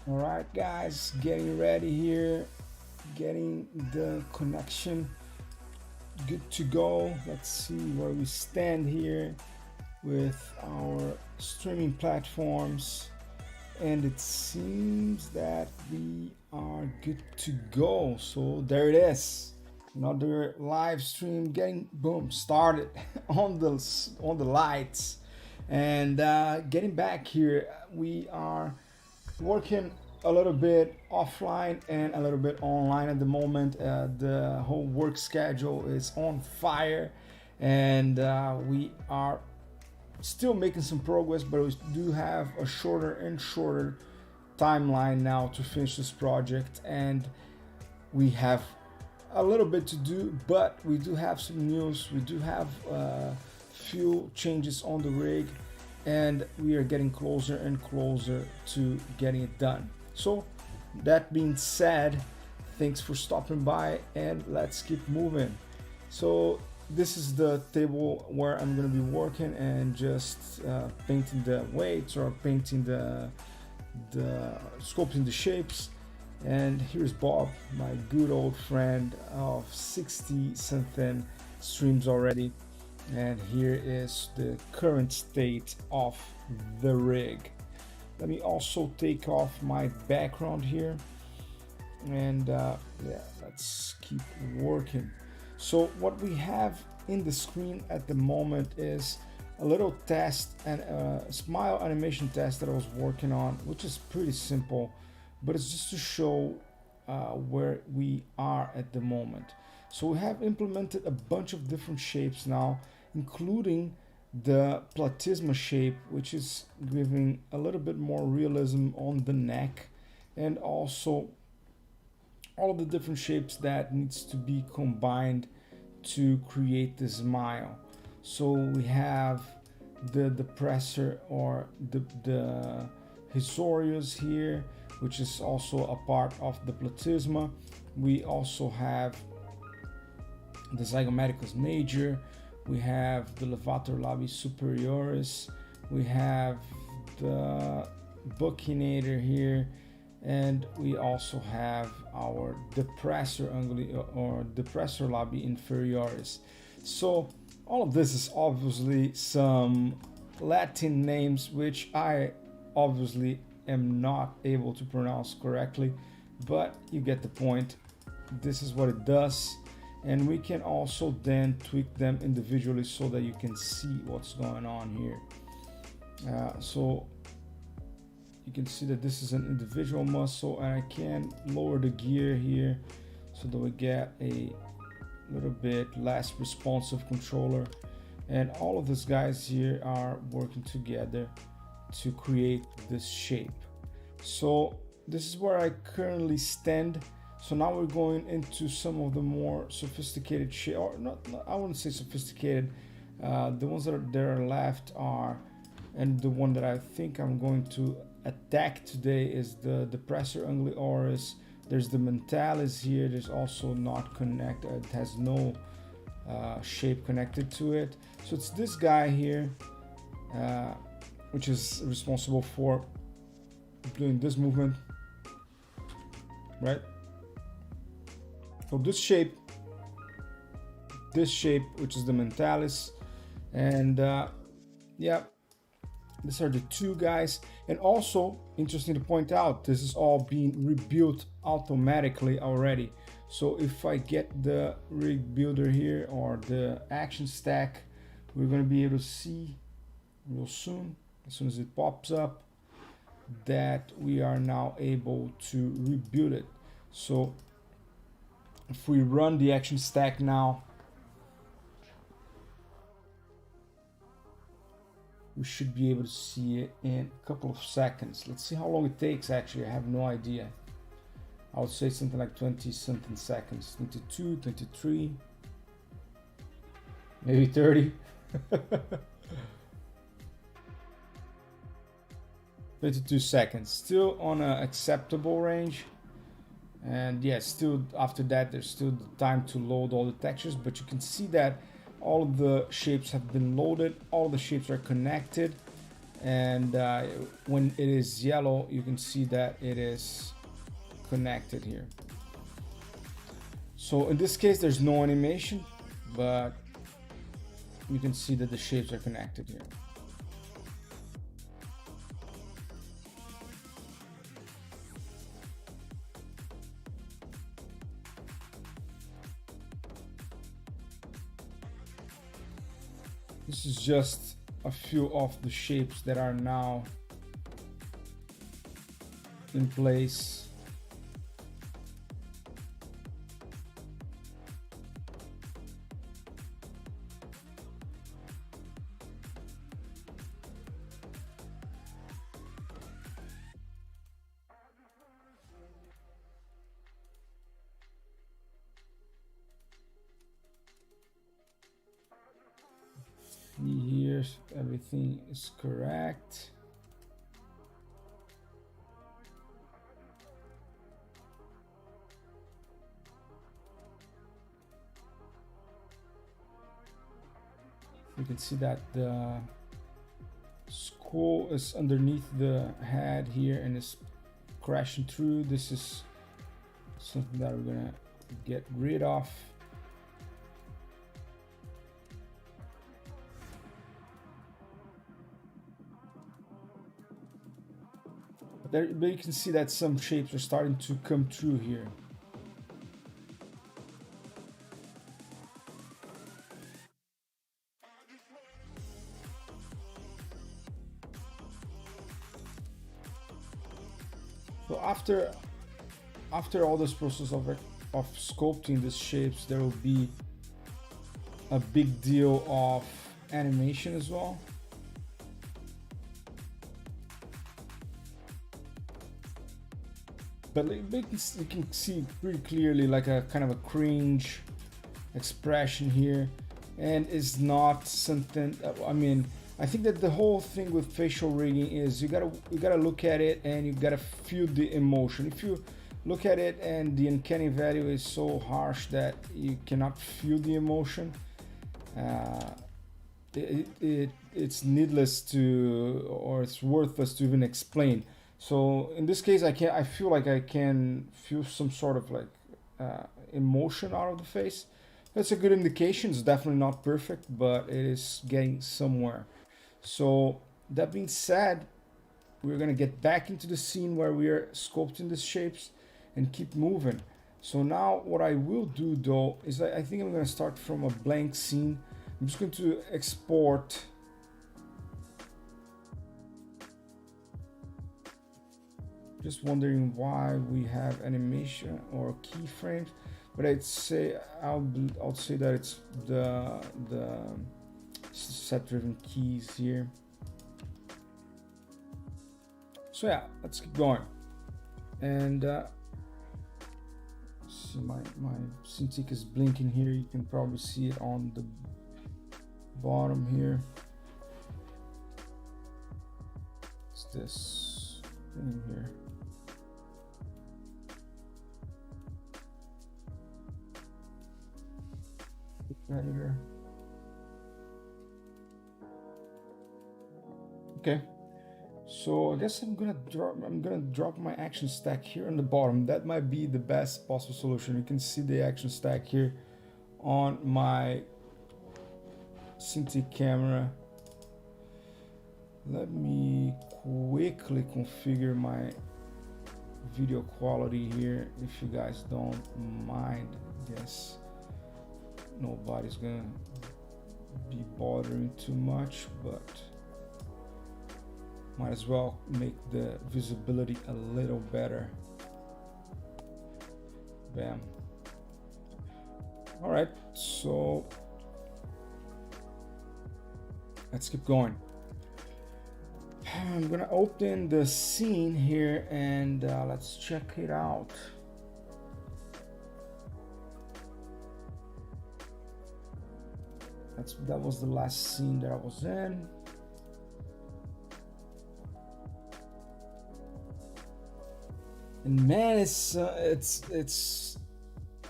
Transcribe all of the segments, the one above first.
All right, guys, getting ready here, getting the connection good to go. Let's see where we stand here with our streaming platforms. And it seems that we are good to go. So there it is. Another live stream getting boom started on the lights. And getting back here, we are working a little bit offline and a little bit online at the moment. The whole work schedule is on fire, and we are still making some progress, but we do have a shorter and shorter timeline now to finish this project, and we have a little bit to do, but we do have some news. We do have a few changes on the rig, and we are getting closer and closer to getting it done. So that being said, thanks for stopping by, and let's keep moving. So this is the table where I'm going to be working and just painting the weights or painting the sculpting the shapes. And here's Bob, my good old friend of 60 something streams already. And here is the current state of the rig. Let me also take off my background here, and yeah, let's keep working. So what we have in the screen at the moment is a little test and a smile animation test that I was working on, which is pretty simple, but it's just to show where we are at the moment. So we have implemented a bunch of different shapes now, including the platysma shape, which is giving a little bit more realism on the neck, and also all of the different shapes that needs to be combined to create the smile. So we have the depressor or the Hisorius here, which is also a part of the platysma. We also have the Zygomaticus major, we have the levator labii superioris, we have the buccinator here, and we also have our depressor anguli or depressor labii inferioris. So all of this is obviously some Latin names which I obviously am not able to pronounce correctly, but you get the point. This is what it does, and we can also then tweak them individually so that you can see what's going on here. So you can see that this is an individual muscle, and I can lower the gear here so that we get a little bit less responsive controller, and all of these guys here are working together to create this shape. So this is where I currently stand. So now we're going into some of the more sophisticated shape, or not, I wouldn't say sophisticated. The ones that are left are, and the one that I think I'm going to attack today is the depressor anguli oris. There's the mentalis here. There's also not connected. It has no shape connected to it. So it's this guy here, which is responsible for doing this movement, right? So this shape, which is the mentalis, and yeah, these are the two guys. And also interesting to point out, this is all being rebuilt automatically already. So if I get the rig builder here or the action stack, we're going to be able to see real soon, as soon as it pops up, that we are now able to rebuild it. So if we run the action stack now, we should be able to see it in a couple of seconds. Let's see how long it takes. Actually, I have no idea. I would say something like 20 something seconds, 22, 23, maybe 30. 22 seconds, still on an acceptable range. And yeah, still after that there's still the time to load all the textures, but you can see that all of the shapes have been loaded, all the shapes are connected, and when it is yellow, you can see that it is connected here. So in this case, there's no animation, but you can see that the shapes are connected here. This is just a few of the shapes that are now in place. Here, everything is correct. You can see that the skull is underneath the head here and is crashing through. This is something that we're gonna get rid of. But you can see that some shapes are starting to come through here. So after all this process of sculpting these shapes, there will be a big deal of animation as well. But you can see pretty clearly like a kind of a cringe expression here, and it's not something. I mean, I think that the whole thing with facial rigging is you gotta look at it and you gotta feel the emotion. If you look at it and the uncanny value is so harsh that you cannot feel the emotion, it's needless to, or it's worthless to even explain. So in this case, I feel like I can feel some sort of like emotion out of the face. That's a good indication. It's definitely not perfect, but it is getting somewhere. So that being said, we're gonna get back into the scene where we are sculpting these shapes and keep moving. So now what I will do though is I think I'm gonna start from a blank scene. I'm just going to export just wondering why we have animation or keyframes, but I'd say I'll say that it's the set driven keys here. So yeah, let's keep going. And see, my Cintiq is blinking here. You can probably see it on the bottom here. It's this thing here. Right here. Okay, so I guess I'm gonna drop my action stack here on the bottom. That might be the best possible solution. You can see the action stack here on my Cintiq camera. Let me quickly configure my video quality here, if you guys don't mind. Yes, nobody's gonna be bothering too much, but might as well make the visibility a little better. Bam. All right, so let's keep going. I'm gonna open the scene here and let's check it out. That was the last scene that I was in. And man, it's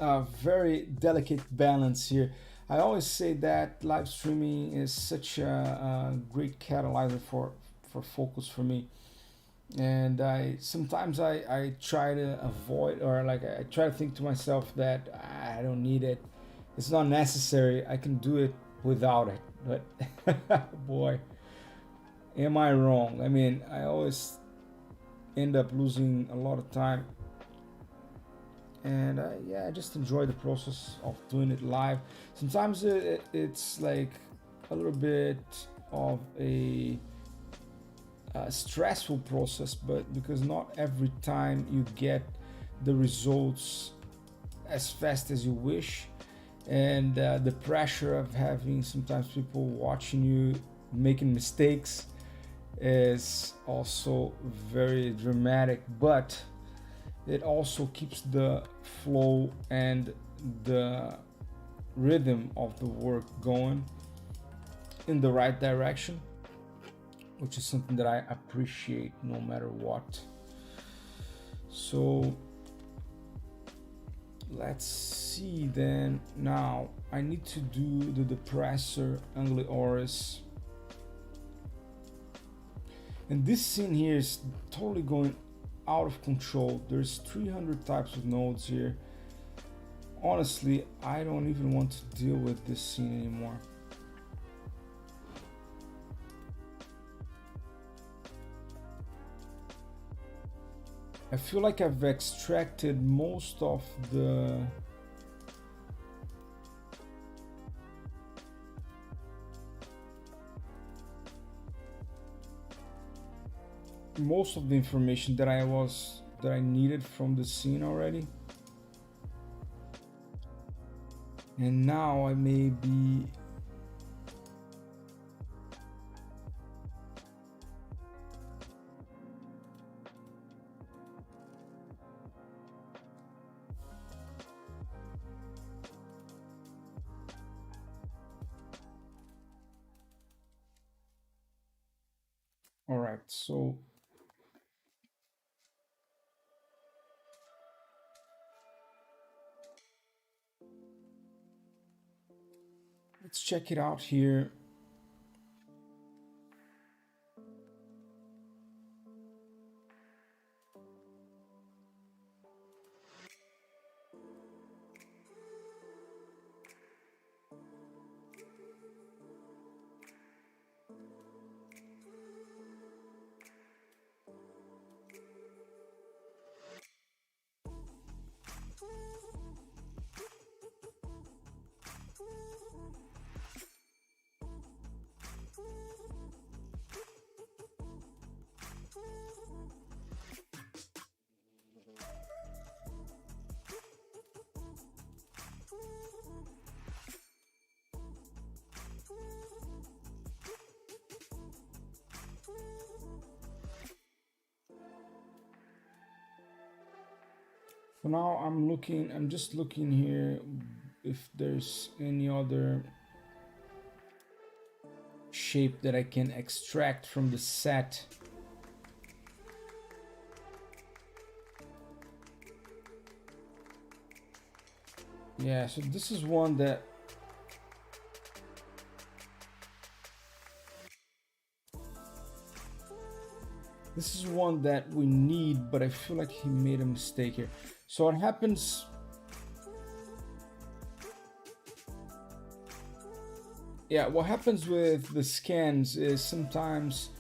a very delicate balance here. I always say that live streaming is such a great catalyzer for for focus for me. And I sometimes I try to avoid, or like I try to think to myself that I don't need it, it's not necessary, I can do it without it. But boy, am I wrong. I mean, I always end up losing a lot of time, and yeah, I just enjoy the process of doing it live. Sometimes it's like a little bit of a stressful process, but because not every time you get the results as fast as you wish, and the pressure of having sometimes people watching you making mistakes is also very dramatic, but it also keeps the flow and the rhythm of the work going in the right direction, which is something that I appreciate no matter what. So let's see then. Now I need to do the depressor Angli Oris, and this scene here is totally going out of control. There's 300 types of nodes here. Honestly, I don't even want to deal with this scene anymore. I feel like I've extracted most of the information that I needed from the scene already. And now I may be all right. So let's check it out here. So now I'm just looking here if there's any other shape that I can extract from the set. Yeah, so this is one that we need, but I feel like he made a mistake here. So what happens, what happens with the scans is sometimes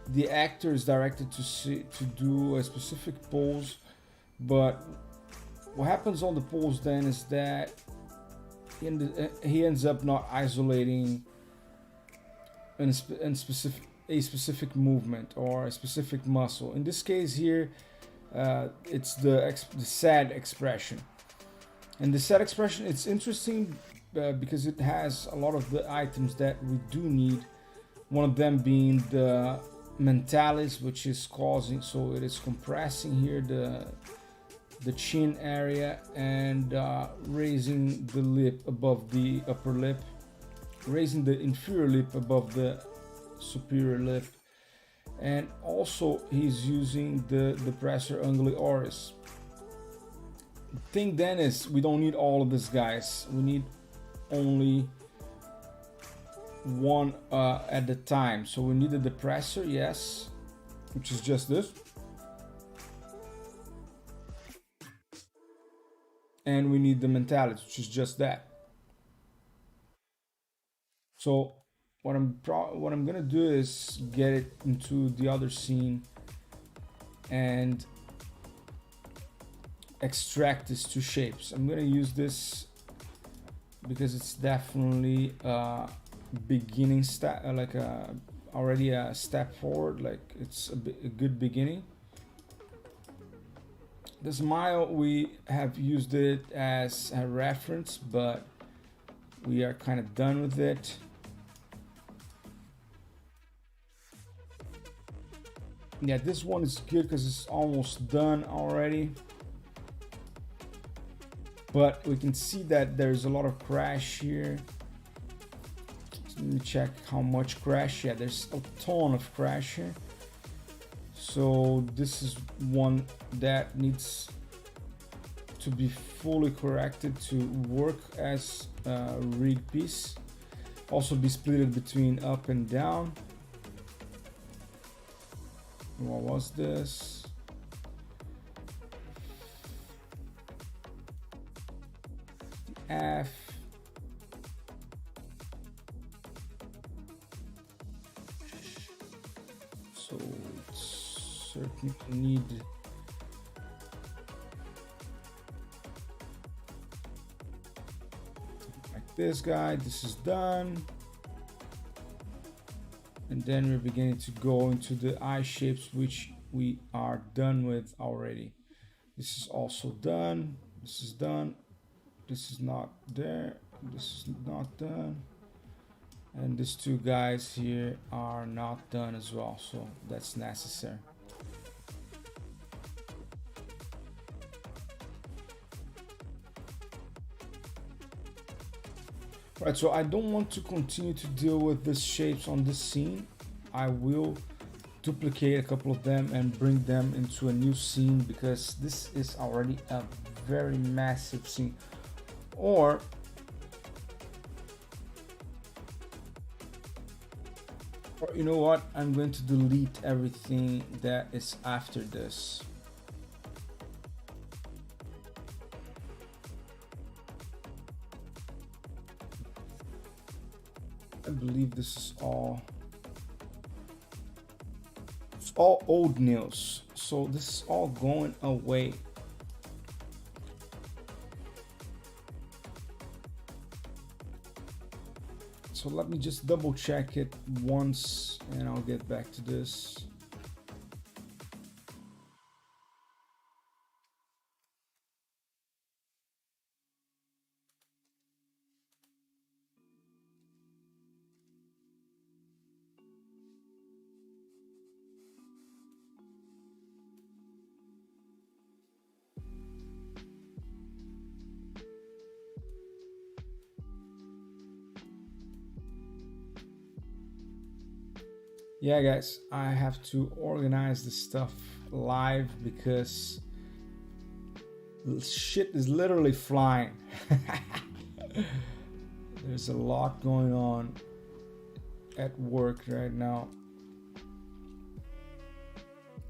the actor is directed to do a specific pose, but what happens on the pose then is that he ends up not isolating a specific movement or a specific muscle. In this case here, it's the sad expression. And the sad expression, it's interesting because it has a lot of the items that we do need. One of them being the mentalis, which is causing, so it is compressing here the chin area and raising the lip above the upper lip, raising the inferior lip above the superior lip. And also he's using the depressor Angli Oris. The thing then is we don't need all of this, guys. We need only one at the time. So we need the depressor, yes, which is just this. And we need the mentality, which is just that. So what I'm gonna do is get it into the other scene and extract these two shapes. I'm gonna use this because it's definitely a beginning step, like already a step forward, like it's a good beginning. The smile, we have used it as a reference, but we are kind of done with it. Yeah, this one is good because it's almost done already. But we can see that there's a lot of crash here. So let me check how much crash. Yeah, there's a ton of crash here. So this is one that needs to be fully corrected to work as a rig piece. Also be split between up and down. What was this? F. So it's certainly need like this guy. This is done. And then we're beginning to go into the eye shapes, which we are done with already. This is also done. This is done. This is not there. This is not done. And these two guys here are not done as well. So that's necessary. Right, so I don't want to continue to deal with these shapes on this scene. I will duplicate a couple of them and bring them into a new scene because this is already a very massive scene. Or you know what? I'm going to delete everything that is after this. I believe this is all. It's all old news, so this is all going away. So let me just double check it once and I'll get back to this. Yeah, guys, I have to organize this stuff live because shit is literally flying. There's a lot going on at work right now.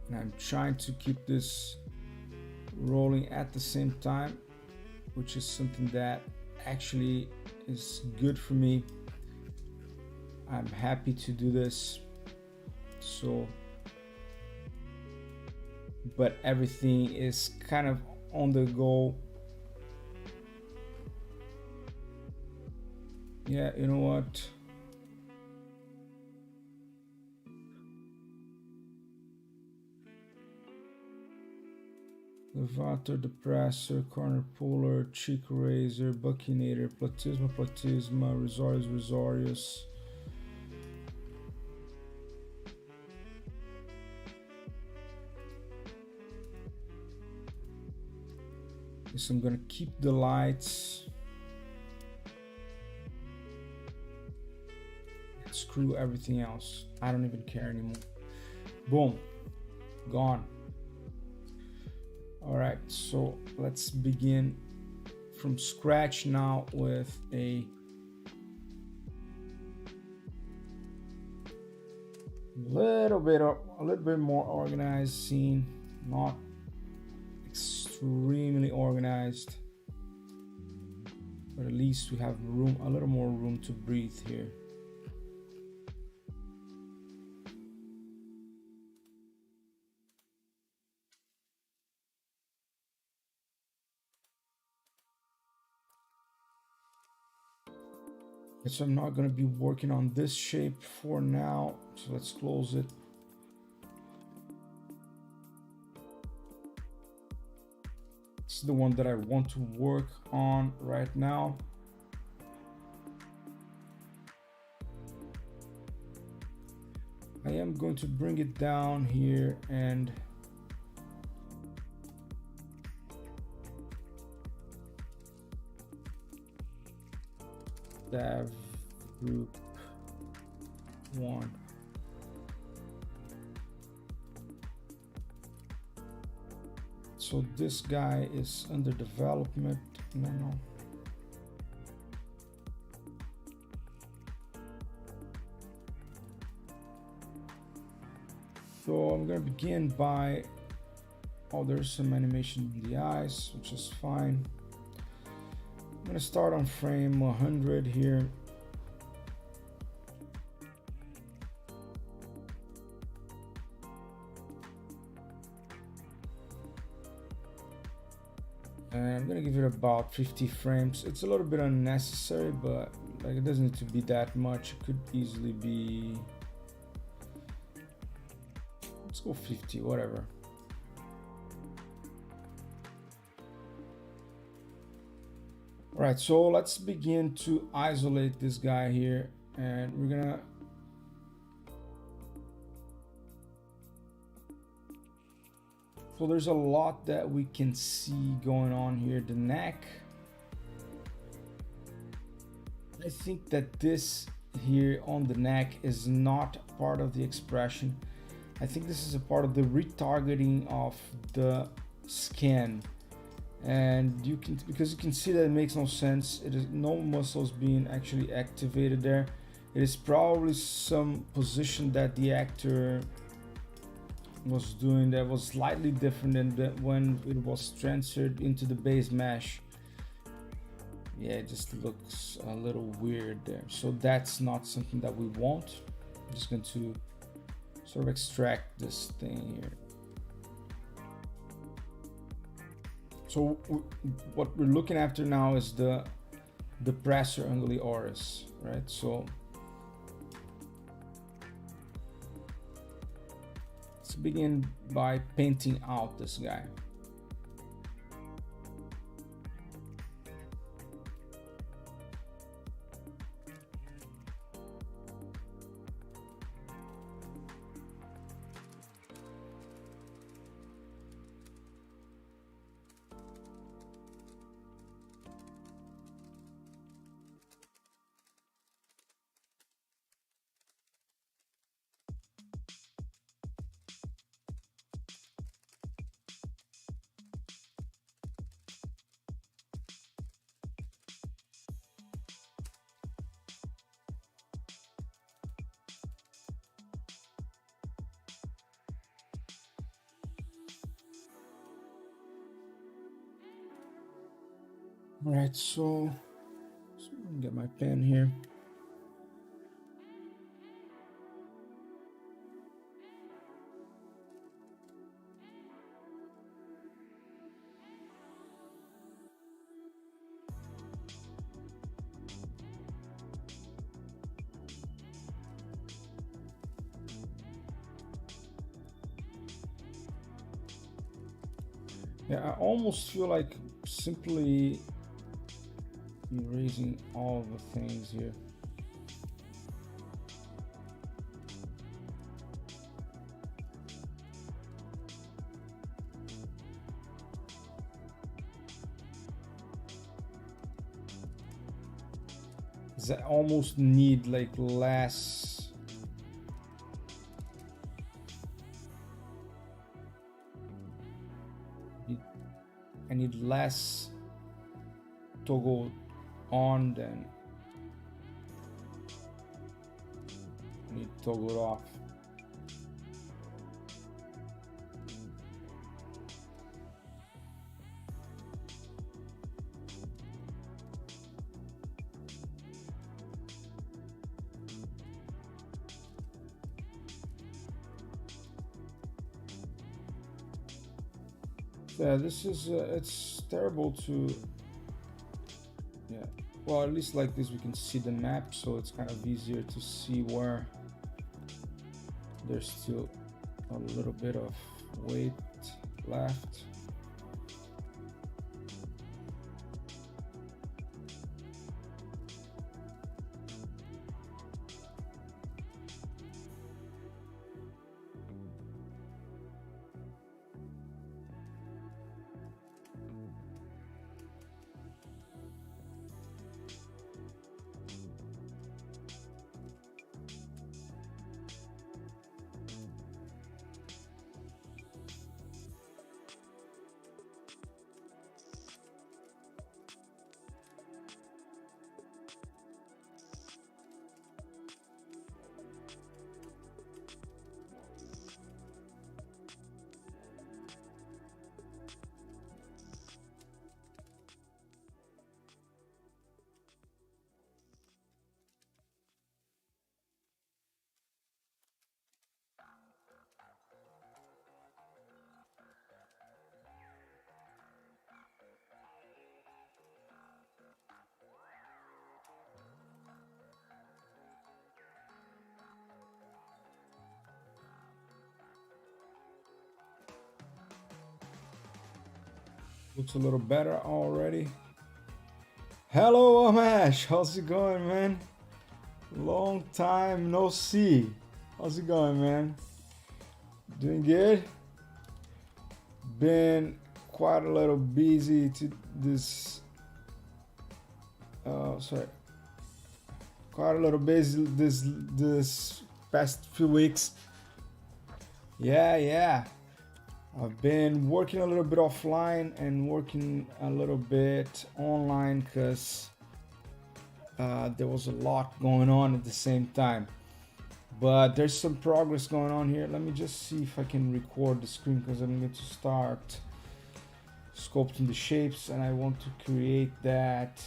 And I'm trying to keep this rolling at the same time, which is something that actually is good for me. I'm happy to do this. So, but everything is kind of on the go. Yeah, you know what? Levator, depressor, corner puller, cheek razor, buccinator, platysma, risorius, risorius. So I'm gonna keep the lights. Screw everything else. I don't even care anymore. Boom, gone. All right, so let's begin from scratch now with a a little bit more organized scene, not extremely organized, but at least we have room, a little more room to breathe here. So I'm not going to be working on this shape for now, so let's close it. It's the one that I want to work on right now. I am going to bring it down here and dev group 1. So this guy is under development. No. So I'm gonna begin by, oh, there's some animation in the eyes, which is fine. I'm gonna start on frame 100 here. And I'm gonna give it about 50 frames. It's a little bit unnecessary, but like it doesn't need to be that much. It could easily be, let's go 50, whatever. All right, so let's begin to isolate this guy here, and we're gonna so there's a lot that we can see going on here. The neck, I think that this here on the neck is not part of the expression. I think this is a part of the retargeting of the skin, and you can, because you can see that it makes no sense. It is no muscles being actually activated there. It is probably some position that the actor was doing that was slightly different than when it was transferred into the base mesh. Yeah, it just looks a little weird there. So that's not something that we want. I'm just going to sort of extract this thing here. So what we're looking after now is the depressor anguli oris, right? So let's begin by painting out this guy. All right, so let me get my pen here. Yeah, I almost feel like simply erasing all the things here. I almost need like less. I need less toggle on than I need toggle off. Yeah, this is it's terrible to, yeah, well, at least like this we can see the map, so it's kind of easier to see where there's still a little bit of weight left. Looks a little better already. Hello, Amash. How's it going, man? Long time no see. How's it going, man? Doing good? Been quite a little busy to this. Sorry. Quite a little busy this past few weeks. Yeah. I've been working a little bit offline and working a little bit online because there was a lot going on at the same time. But there's some progress going on here. Let me just see if I can record the screen because I'm going to start sculpting the shapes and I want to create that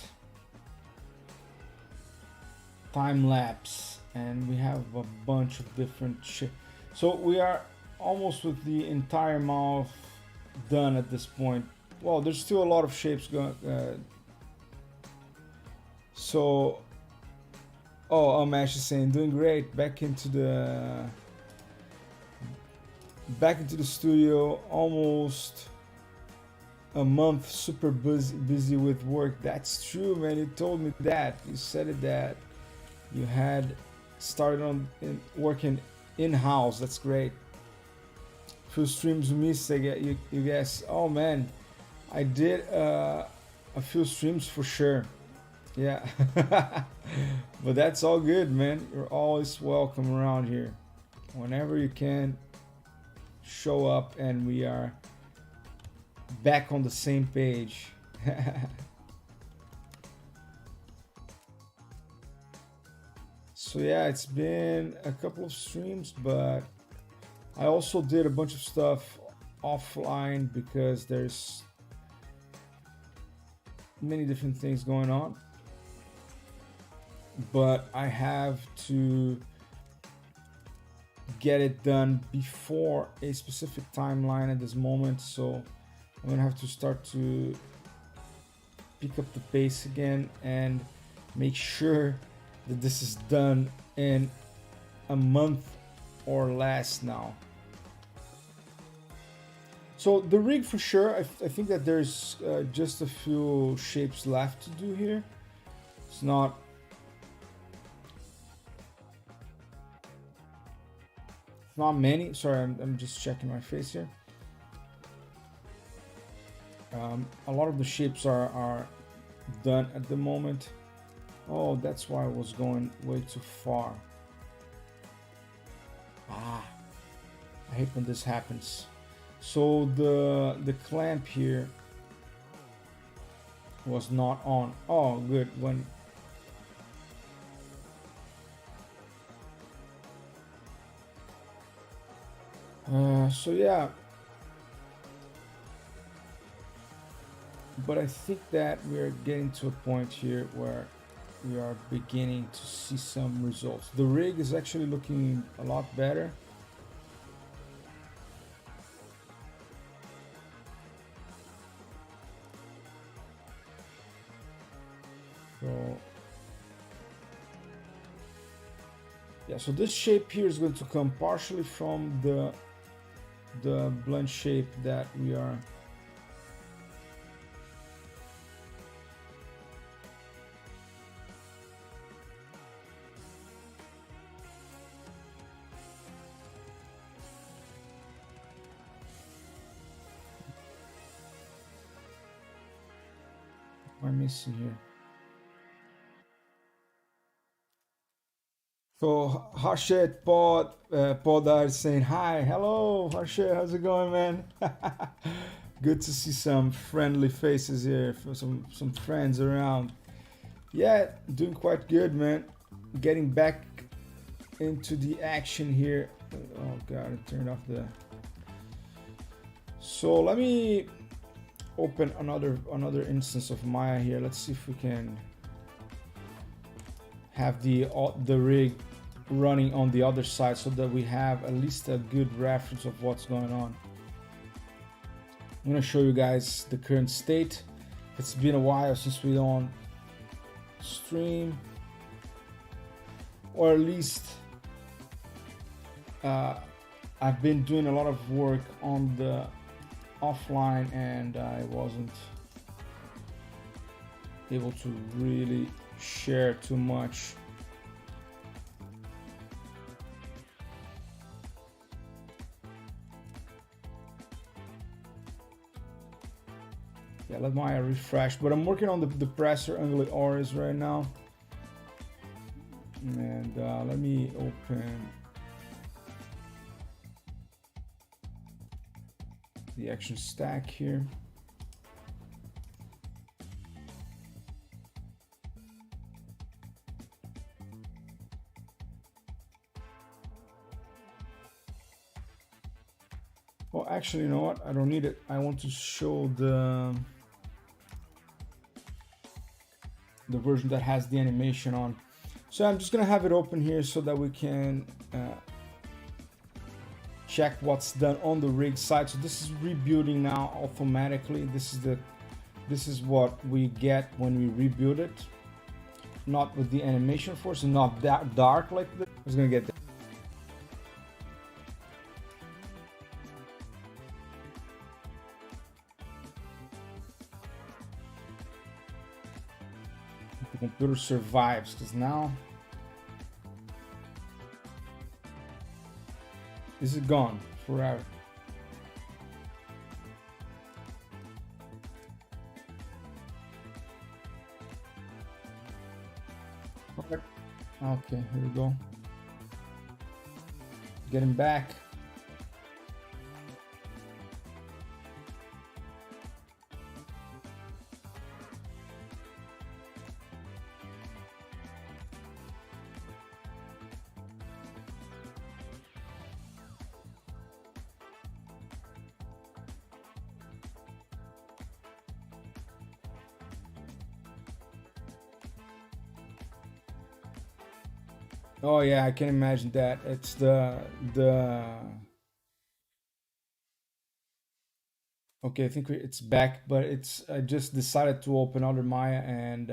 time lapse. And we have a bunch of different shapes. So we are almost with the entire mouth done at this point. Well, there's still a lot of shapes going. So, oh, Amash is saying doing great. Back into the studio. Almost a month. Super busy with work. That's true, man. You told me that. You said it that you had started working in-house. That's great. Few streams missed, I get you guys. Oh man, I did a few streams for sure. Yeah. But that's all good, man. You're always welcome around here. Whenever you can, show up and we are back on the same page. So yeah, it's been a couple of streams, but I also did a bunch of stuff offline because there's many different things going on. But I have to get it done before a specific timeline at this moment. So I'm gonna have to start to pick up the pace again and make sure that this is done in a month or less now. So the rig for sure, I think that there's just a few shapes left to do here. It's not many. Sorry, I'm just checking my face here. A lot of the shapes are done at the moment. Oh, that's why I was going way too far. I hate when this happens. So the clamp here was not on. Oh, good. So yeah, but I think that we're getting to a point here where we are beginning to see some results. The rig is actually looking a lot better. Yeah, so this shape here is going to come partially from the blend shape that we are. What am I missing here? So Harshet Podar is saying hi, hello Harshet, how's it going, man? Good to see some friendly faces here, for some friends around. Yeah, doing quite good, man. Getting back into the action here. Oh god, I turned off the. So let me open another instance of Maya here. Let's see if we can have the rig running on the other side so that we have at least a good reference of what's going on. I'm gonna show you guys the current state. It's been a while since we don't stream, or at least I've been doing a lot of work on the offline and I wasn't able to really share too much. Yeah, let Maya refresh, but I'm working on the depressor ungulate auras right now. And let me open the action stack here. Well, actually, you know what? I don't need it. I want to show the version that has the animation on. So I'm just gonna have it open here so that we can check what's done on the rig side. So this is rebuilding now automatically. This is what we get when we rebuild it. Not with the animation force and not that dark like this. I was gonna get that. The computer survives because now this is gone forever. Okay, here we go. Getting back. Oh yeah, I can imagine that. It's the okay. I think it's back, but it's I just decided to open other Maya and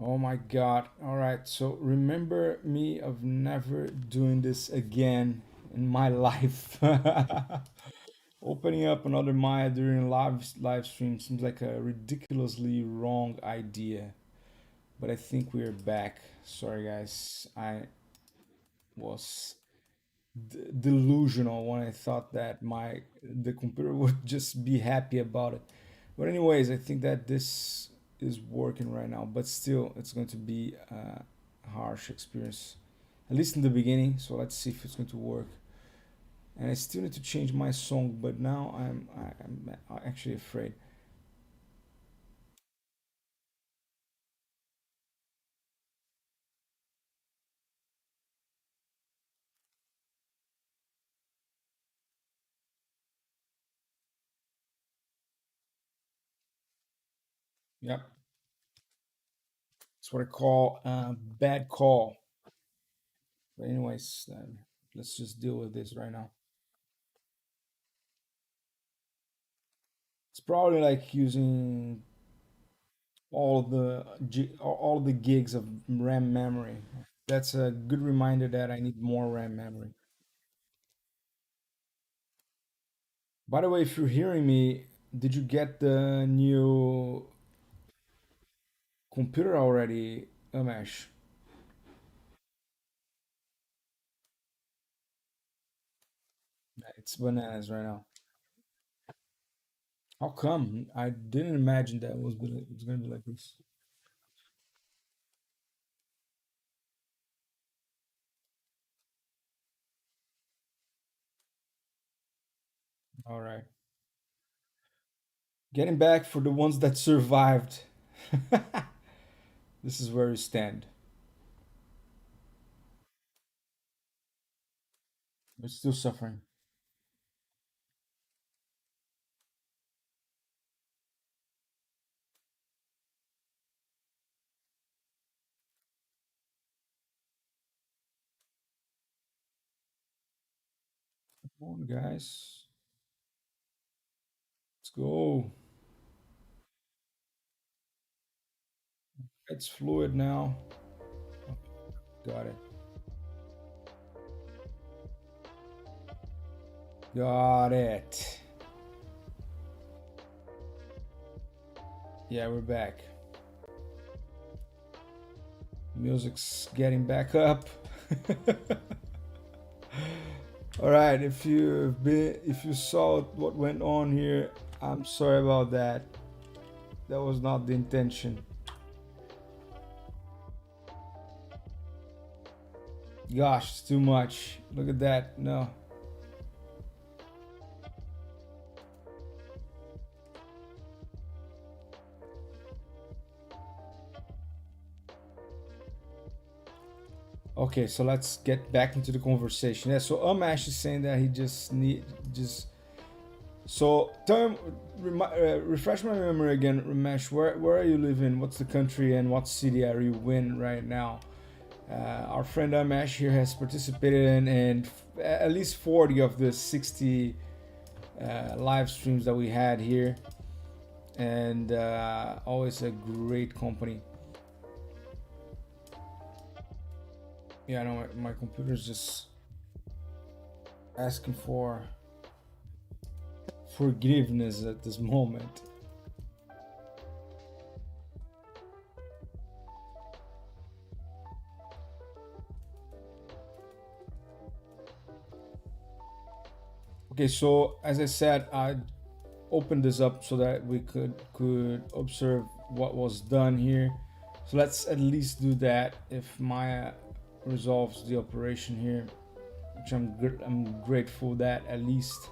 Oh my god. All right. So remember me of never doing this again in my life. Opening up another Maya during live stream seems like a ridiculously wrong idea. But I think we're back. Sorry guys. I was delusional when I thought that the computer would just be happy about it. But anyways, I think that this is working right now. But still, it's going to be a harsh experience, at least in the beginning. So let's see if it's going to work. And I still need to change my song, but now I'm actually afraid. Yep, it's what I call a bad call. But anyways, let's just deal with this right now. It's probably like using all the gigs of RAM memory. That's a good reminder that I need more RAM memory. By the way, if you're hearing me, did you get the new computer already, Umesh? It's bananas right now. How come? I didn't imagine that it was gonna be like this. All right. Getting back for the ones that survived. This is where we stand. We're still suffering. Come on, guys. Let's go. It's fluid now. Got it. Got it. Yeah, we're back. Music's getting back up. All right, if you saw what went on here, I'm sorry about that. That was not the intention. Gosh, it's too much. Look at that. No. Okay, so let's get back into the conversation. Yeah, so Amash is saying that he just so tell him refresh my memory again, Ramesh. Where are you living? What's the country and what city are you in right now? Our friend Amash here has participated in at least 40 of the 60 live streams that we had here, and always a great company. Yeah, I know my computer's just asking for forgiveness at this moment. Okay, so as I said, I opened this up so that we could observe what was done here. So let's at least do that. If Maya resolves the operation here, which I'm grateful that at least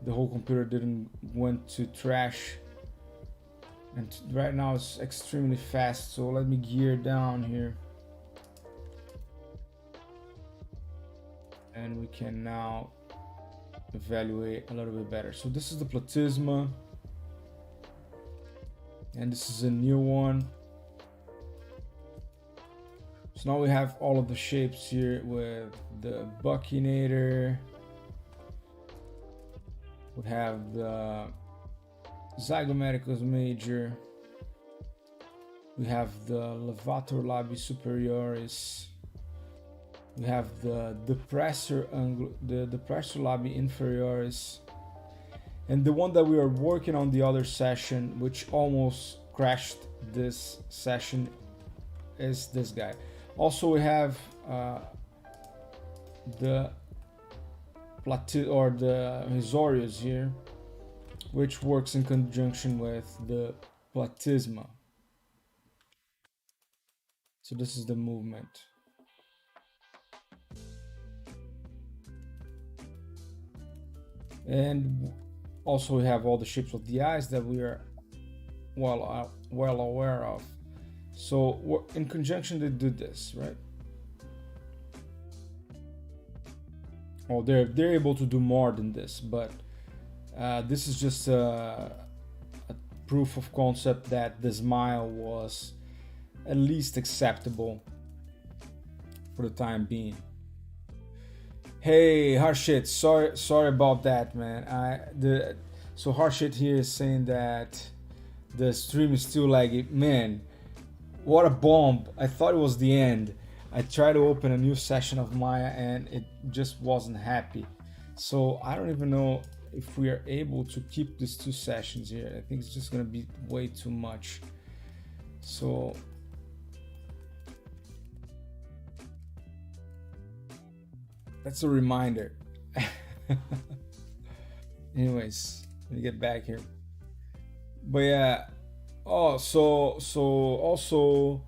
the whole computer didn't went to trash. And right now it's extremely fast. So let me gear down here, and we can now evaluate a little bit better. So this is the platysma, and this is a new one. So now we have all of the shapes here with the buccinator. We have the zygomaticus major. We have the levator labii superioris. We have the depressor labii inferioris. And the one that we are working on the other session, which almost crashed this session, is this guy. Also, we have the the risorius here, which works in conjunction with the platysma. So this is the movement. And also we have all the shapes of the eyes that we are well aware of. So in conjunction they do this, right? Oh, they're able to do more than this, but this is just a proof of concept that the smile was at least acceptable for the time being. Hey, Harshit, sorry about that, man. So Harshit here is saying that the stream is still laggy. Man, what a bomb! I thought it was the end. I tried to open a new session of Maya and it just wasn't happy. So I don't even know if we are able to keep these two sessions here. I think it's just gonna be way too much. So that's a reminder. Anyways, let me get back here. But yeah, oh, so also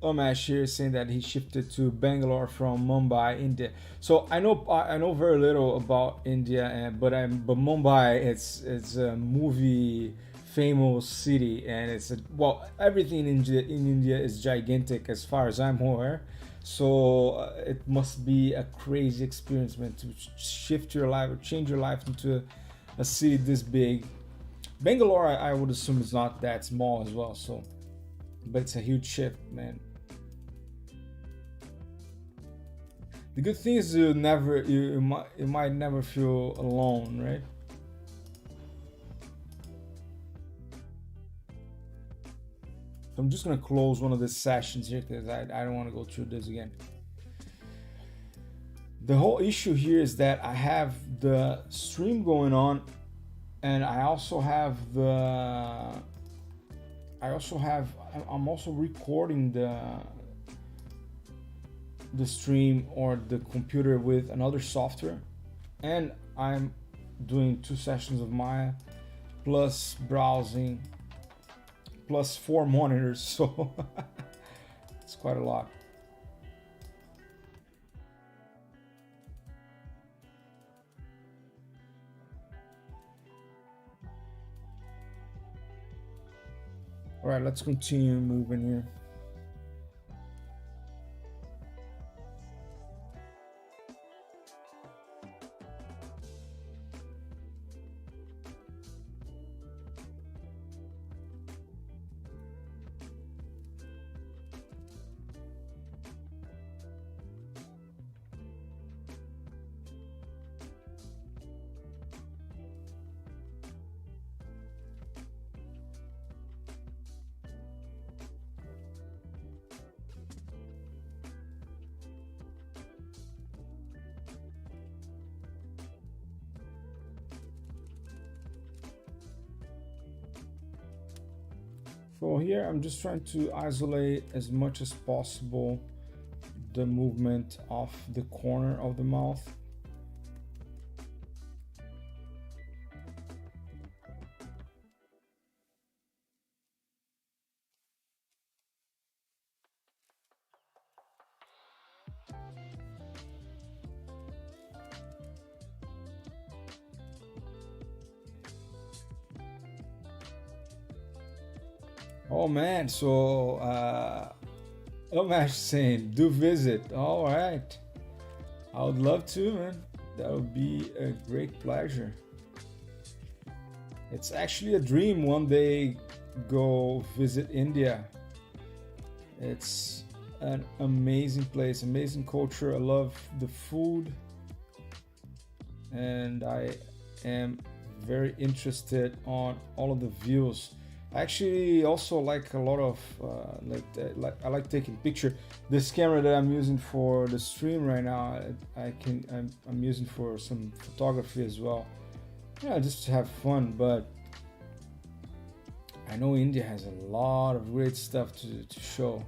Umesh here is saying that he shifted to Bangalore from Mumbai, India. So I know very little about India, but Mumbai it's a movie famous city, and everything in India is gigantic as far as I'm aware. So it must be a crazy experience, man, to shift your life or change your life into a city this big. Bangalore, I would assume, is not that small as well. So, but it's a huge shift, man. The good thing is you might never feel alone, right? So I'm just gonna close one of the sessions here because I don't want to go through this again. The whole issue here is that I have the stream going on, and I'm also recording the stream or the computer with another software, and I'm doing 2 sessions of Maya plus browsing plus 4 monitors, so it's quite a lot. All right, let's continue moving here. So here I'm just trying to isolate as much as possible the movement of the corner of the mouth. Oh man, so Umesh saying do visit. All right, I would love to, man. That would be a great pleasure. It's actually a dream one day go visit India. It's an amazing place, amazing culture. I love the food, and I am very interested on all of the views. I actually also like a lot of like I like taking picture. This camera that I'm using for the stream right now, I'm using for some photography as well. Yeah, just to have fun. But I know India has a lot of great stuff to show.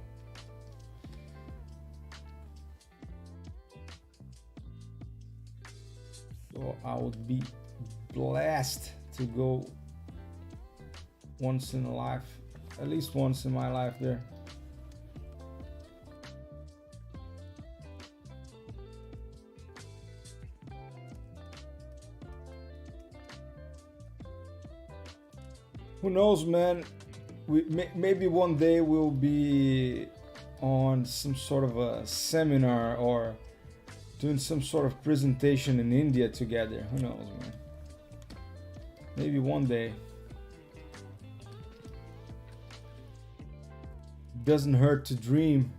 So I would be blessed to go once in a life, at least once in my life there. Who knows, man? Maybe one day we'll be on some sort of a seminar or doing some sort of presentation in India together. Who knows, man? Maybe one day. Doesn't hurt to dream.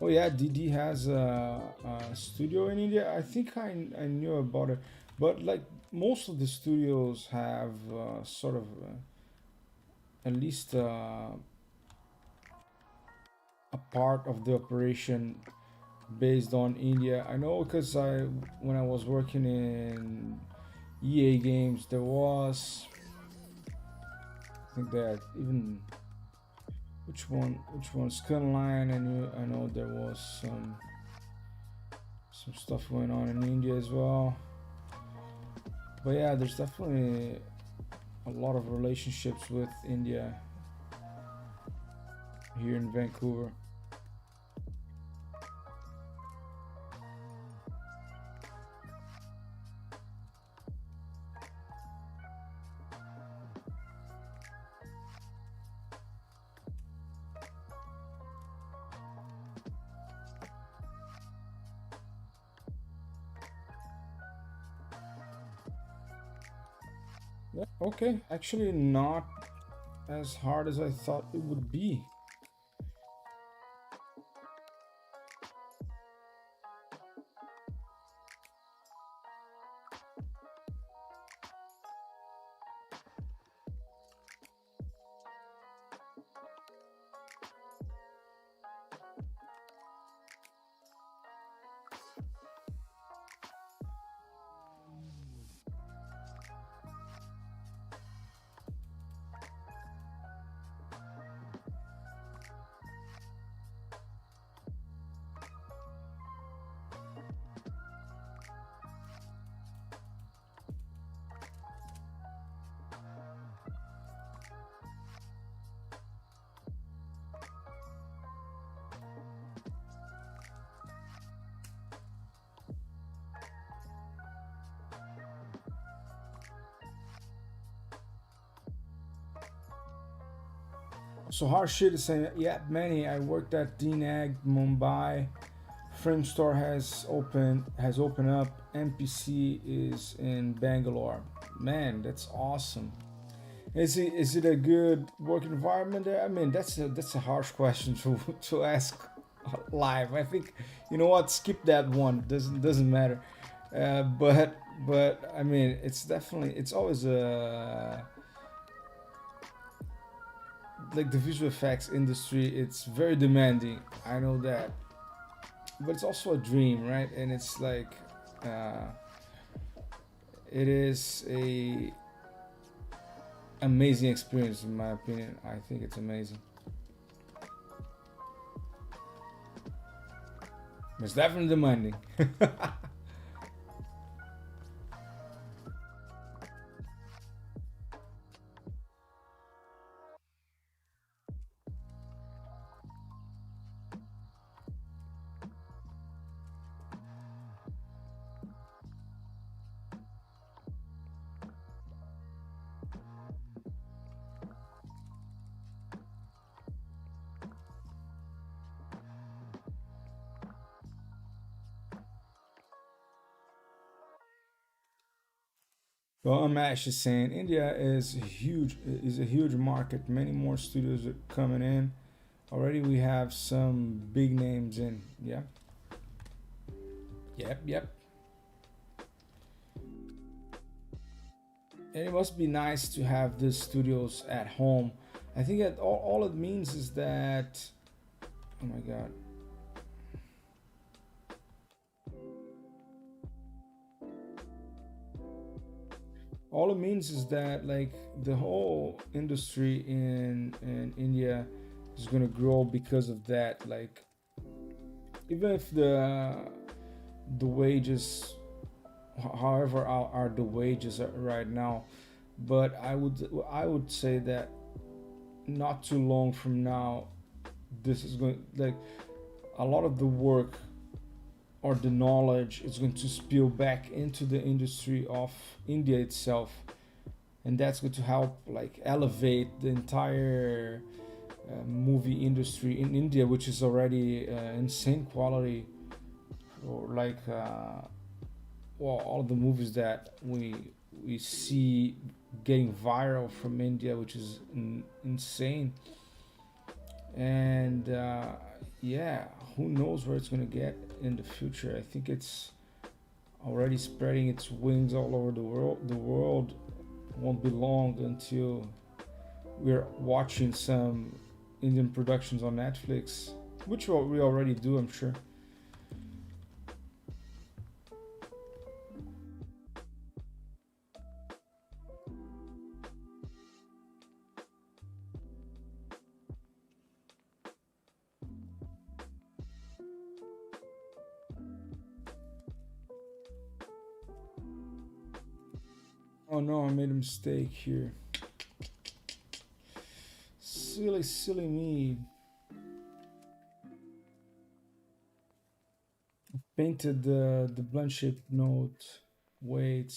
Oh yeah, DD has a studio in India. I think I knew about it, but like most of the studios have sort of at least a part of the operation based on India. I know because when I was working in EA games, there was, I think that even which one Skyline. I know there was some stuff going on in India as well. But yeah, there's definitely a lot of relationships with India here in Vancouver. Yeah, okay, actually not as hard as I thought it would be. So Harshit is saying, yeah, Manny, I worked at DNAG Mumbai. Frame store has opened up. NPC is in Bangalore. Man, that's awesome. Is it a good work environment there? I mean, that's a harsh question to ask live. I think, you know what, skip that one. Doesn't matter. But I mean, it's always a like the visual effects industry. It's very demanding. I know that, but it's also a dream, right? And it's like it is a amazing experience in my opinion. I think it's amazing. It's definitely demanding. Well, I'm actually saying India is a huge market. Many more studios are coming in. Already we have some big names in. Yeah. Yep. And it must be nice to have these studios at home. I think that all it means is that, oh my god. All it means is that like the whole industry in India is gonna grow because of that. Like even if the wages, however are the wages right now, but I would say that not too long from now, this is going like a lot of the work or the knowledge is going to spill back into the industry of India itself, and that's going to help like elevate the entire movie industry in India, which is already insane quality. Or like well, all the movies that we see getting viral from India, which is insane. And yeah, who knows where it's gonna get in the future? I think it's already spreading its wings all over the world. The world won't be long until we're watching some Indian productions on Netflix, which we already do, I'm sure. Oh no, I made a mistake here. Silly me. Painted the blunt shape note. Wait.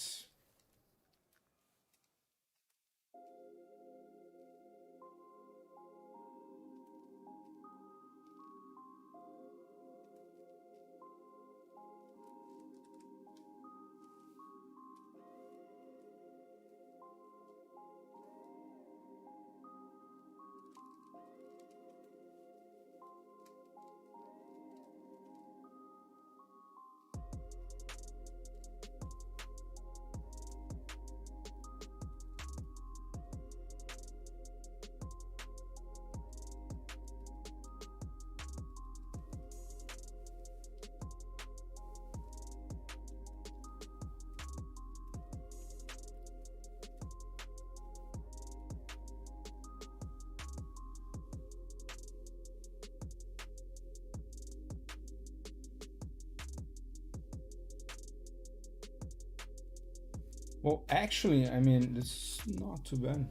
Well, actually, I mean, it's not too bad.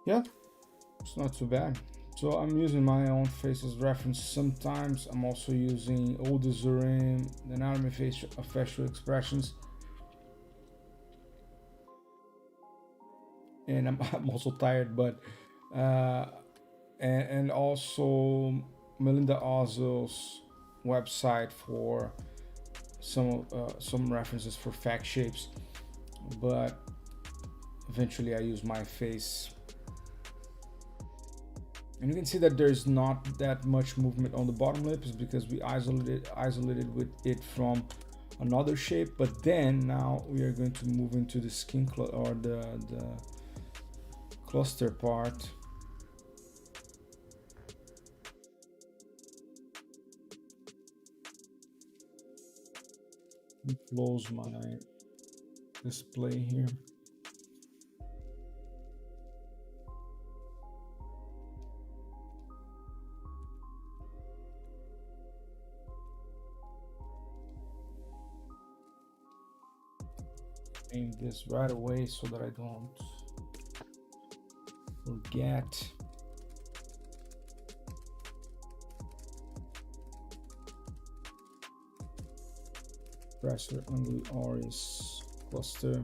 Yeah, it's not too bad. So I'm using my own face as reference. Sometimes I'm also using older Zurim, the anatomy of facial expressions, and I'm also tired, but uh, and also Melinda Ozzo's website for some references for fact shapes, but eventually I use my face. And you can see that there's not that much movement on the bottom lip, is because we isolated with it from another shape. But then now we are going to move into the skin or the cluster part. Let me close my display here. Name this right away so that I don't forget. Pressure Angry Auris cluster.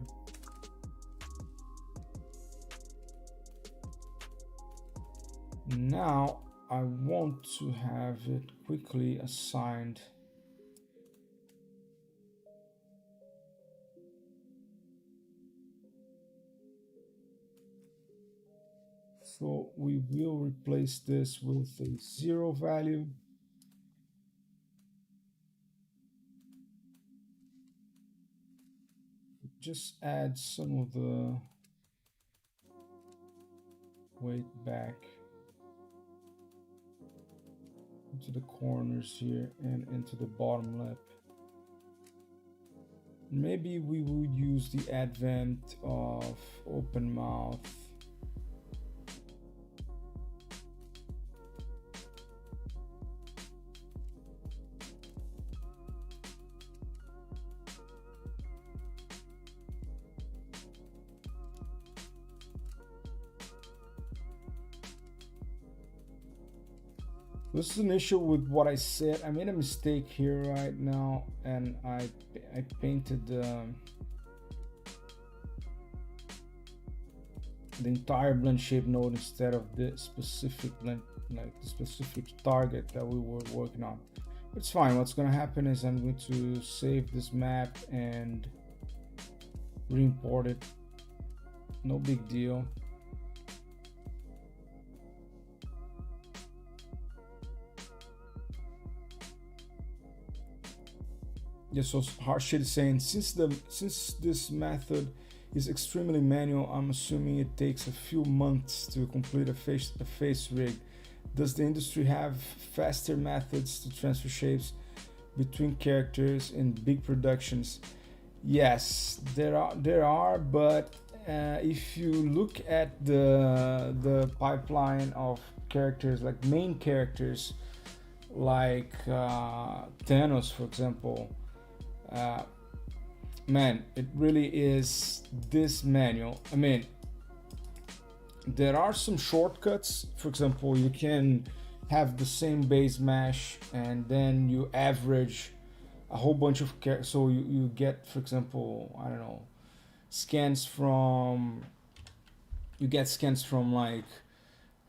Now I want to have it quickly assigned. So we will replace this with a 0 value. Just add some of the weight back into the corners here and into the bottom lip. Maybe we would use the advent of open mouth. This is an issue with what I said. I made a mistake here right now, and I painted the entire blend shape node instead of the specific blend, like the specific target that we were working on. It's fine. What's going to happen is I'm going to save this map and re-import it. No big deal. Yeah, so Harshit is saying since this method is extremely manual, I'm assuming it takes a few months to complete a face rig. Does the industry have faster methods to transfer shapes between characters in big productions? Yes, there are, but if you look at the pipeline of characters, like main characters, like Thanos, for example. Man, it really is this manual. I mean, there are some shortcuts. For example, you can have the same base mesh and then you average a whole bunch of so you get, for example, I don't know, scans from like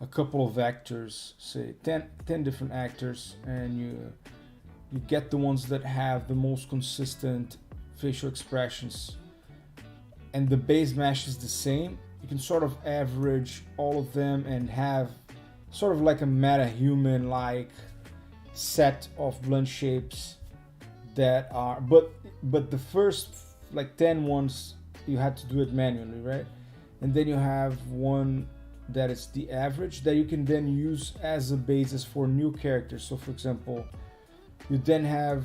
a couple of actors, say 10 different actors, and you get the ones that have the most consistent facial expressions, and the base mesh is the same. You can sort of average all of them and have sort of like a meta-human like set of blend shapes that are, but the first like 10 ones you had to do it manually, right? And then you have one that is the average that you can then use as a basis for new characters. So for example, you then have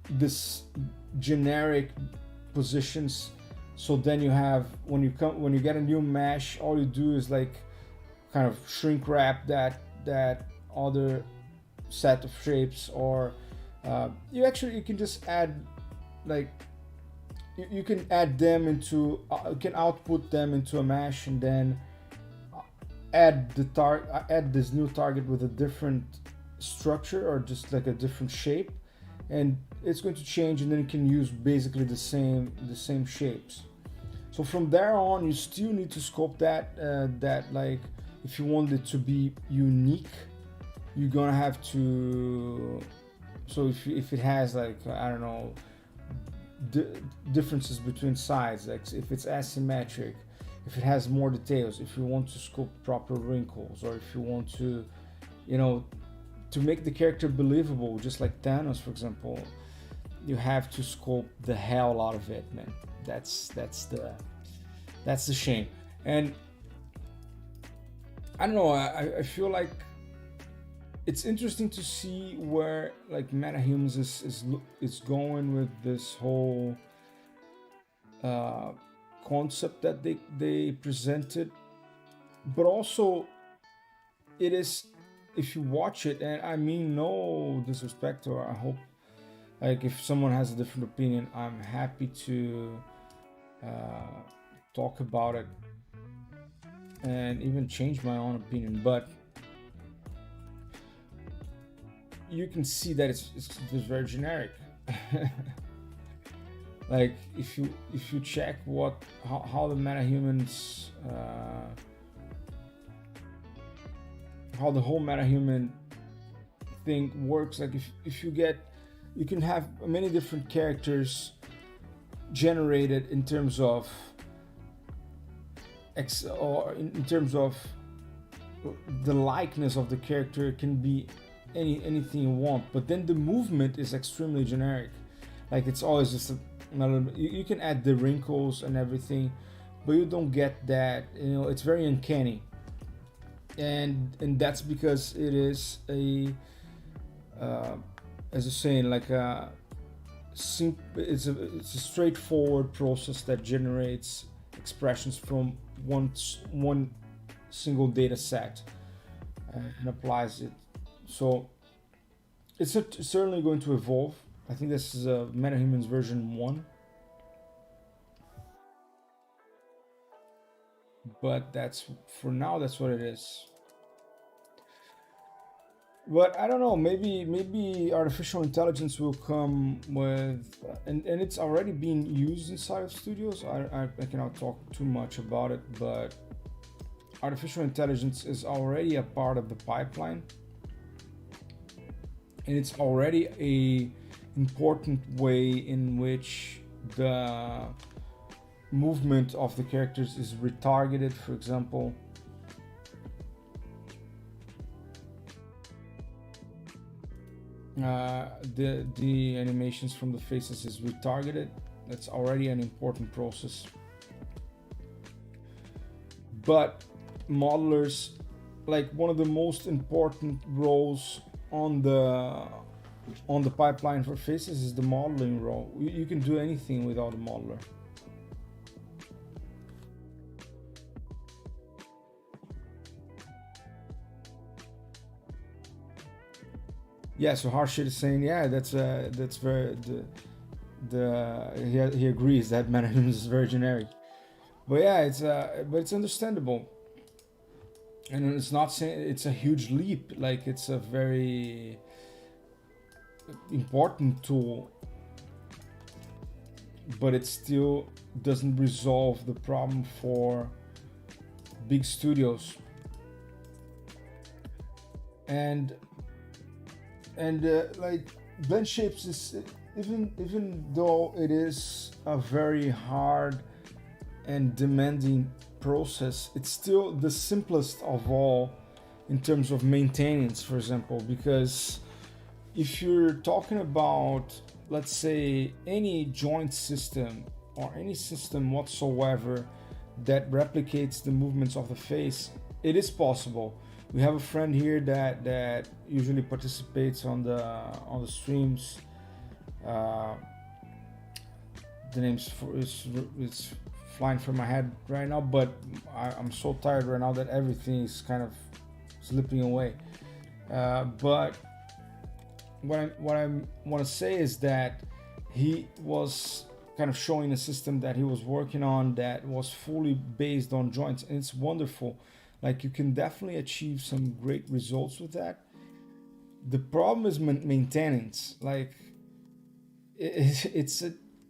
this generic positions. So then you have, when you get a new mesh, all you do is like kind of shrink wrap that other set of shapes, or you can just add, like you can add them into you can output them into a mesh, and then add this new target with a different structure or just like a different shape, and it's going to change, and then you can use basically the same shapes. So from there on, you still need to sculpt that like if you want it to be unique, you're gonna have to, so if it has like, I don't know, differences between sides, like if it's asymmetric, if it has more details, if you want to sculpt proper wrinkles, or if you want to, to make the character believable, just like Thanos, for example, you have to sculpt the hell out of it, man. That's the shame. And I don't know, I feel like it's interesting to see where like MetaHumans is going with this whole uh, concept that they presented, but also it is, if you watch it, and I mean no disrespect, or I hope, like, if someone has a different opinion, I'm happy to uh, talk about it and even change my own opinion. But you can see that it's very generic. Like if you check how the metahumans how the whole metahuman thing works, like if you can have many different characters generated in terms of or in terms of the likeness of the character can be anything you want, but then the movement is extremely generic. Like it's always just you can add the wrinkles and everything, but you don't get that, you know, it's very uncanny. And that's because it is a as you're saying, like it's a straightforward process that generates expressions from one single data set and applies it. So it's certainly going to evolve. I think this is a MetaHumans version 1, but that's, for now, that's what it is. But I don't know, maybe artificial intelligence will come with, and it's already being used inside of studios. I cannot talk too much about it, but artificial intelligence is already a part of the pipeline, and it's already a important way in which the movement of the characters is retargeted. For example, the animations from the faces is retargeted. That's already an important process. But modelers, like, one of the most important roles on the pipeline for faces is the modeling role. You can do anything without a modeler. Yeah, so Harshit is saying, yeah, that's very he agrees that management is very generic. But yeah, it's understandable, and it's not saying it's a huge leap. Like, it's a very important tool, but it still doesn't resolve the problem for big studios. And like, blend shapes is, even though it is a very hard and demanding process, it's still the simplest of all in terms of maintenance, for example, because if you're talking about, let's say, any joint system or any system whatsoever that replicates the movements of the face, it is possible. We have a friend here that usually participates on the streams. The name's it's flying from my head right now, but I'm so tired right now that everything is kind of slipping away. But what I want to say is that he was kind of showing a system that he was working on that was fully based on joints, and it's wonderful. Like, you can definitely achieve some great results with that. The problem is maintenance. Like, it's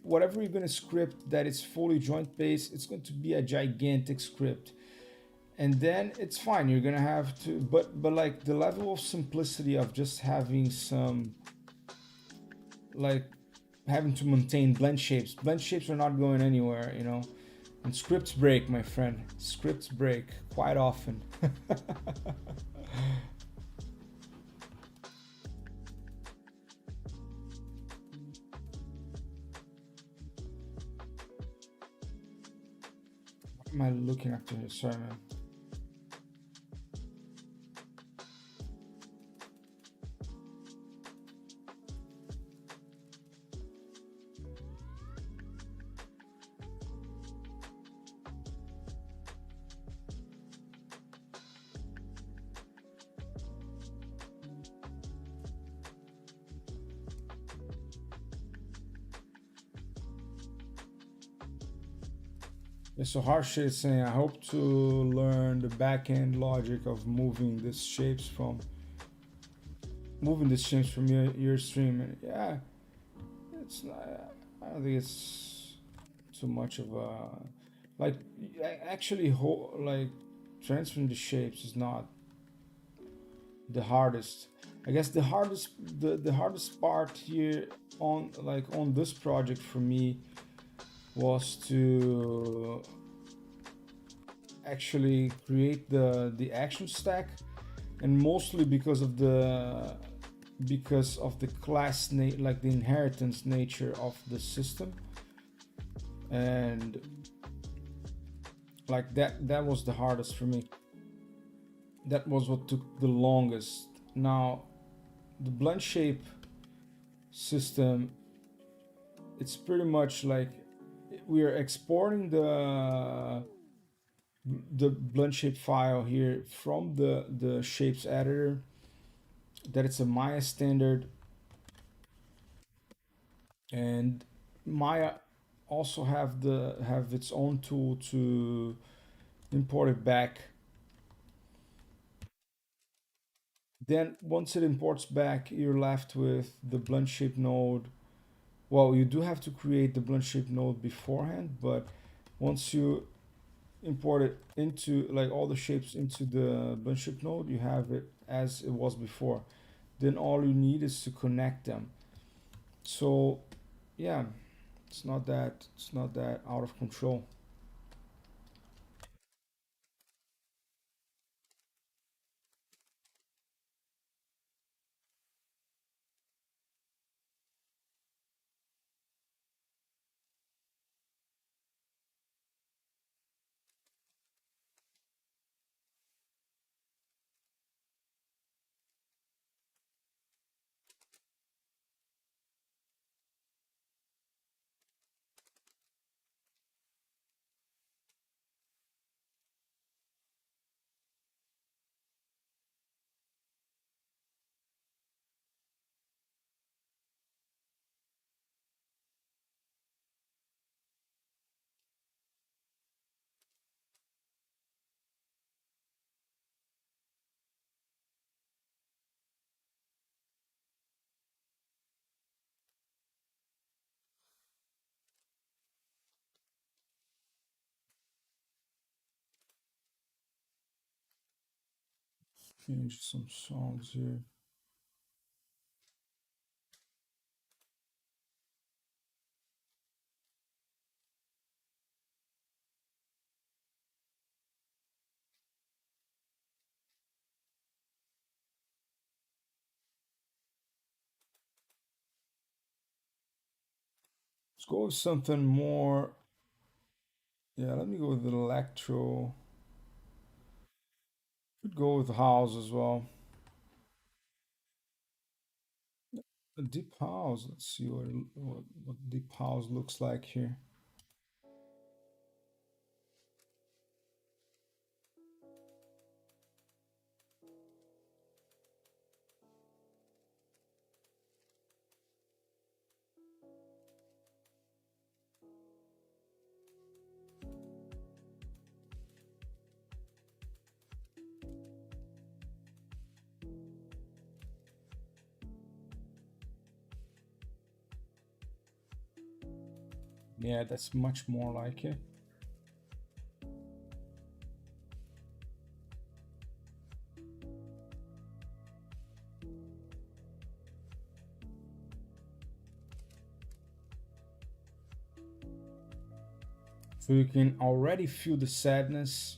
whatever you're going to script that is fully joint based, it's going to be a gigantic script, and then it's fine. You're going to have to, but like, the level of simplicity of just having some, like, having to maintain blend shapes are not going anywhere, you know. And scripts break, my friend. Scripts break quite often. What am I looking at here? Sorry, man. Yeah, so Harsh is saying, I hope to learn the back-end logic of moving these shapes from your stream. And yeah, it's not, I don't think it's too much of a like actually like transferring the shapes is not the hardest. I guess the hardest part here on this project for me was to actually create the action stack, and mostly because of the like the inheritance nature of the system, and like that was the hardest for me. That was what took the longest. Now the blend shape system, it's pretty much like we are exporting the blend shape file here from the shapes editor, that it's a Maya standard, and Maya also have its own tool to import it back. Then once it imports back, you're left with the blend shape node. Well, you do have to create the blend shape node beforehand, but once you import it into like all the shapes into the blend shape node, you have it as it was before. Then all you need is to connect them. So yeah, it's not that out of control. Change some songs here. Let's go with something more. Yeah, let me go with electro. Could go with house as well. A deep house. Let's see what deep house looks like here. Yeah, that's much more like it. So you can already feel the sadness.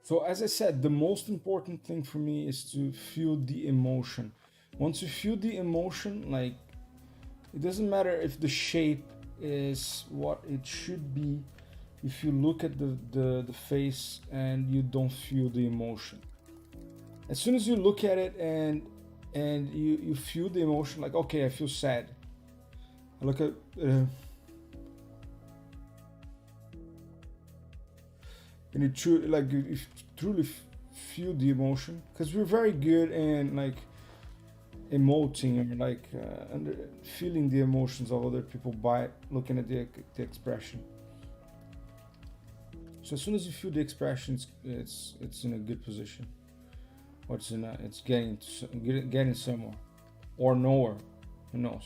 So as I said, the most important thing for me is to feel the emotion. Once you feel the emotion, like it doesn't matter if the shape is what it should be, if you look at the face and you don't feel the emotion. As soon as you look at it and you feel the emotion, like okay, I feel sad. I look at and you truly like you truly feel the emotion, because we're very good in like emoting or like feeling the emotions of other people by looking at the expression. So as soon as you feel the expression, it's in a good position, or it's getting somewhere or nowhere. Who knows?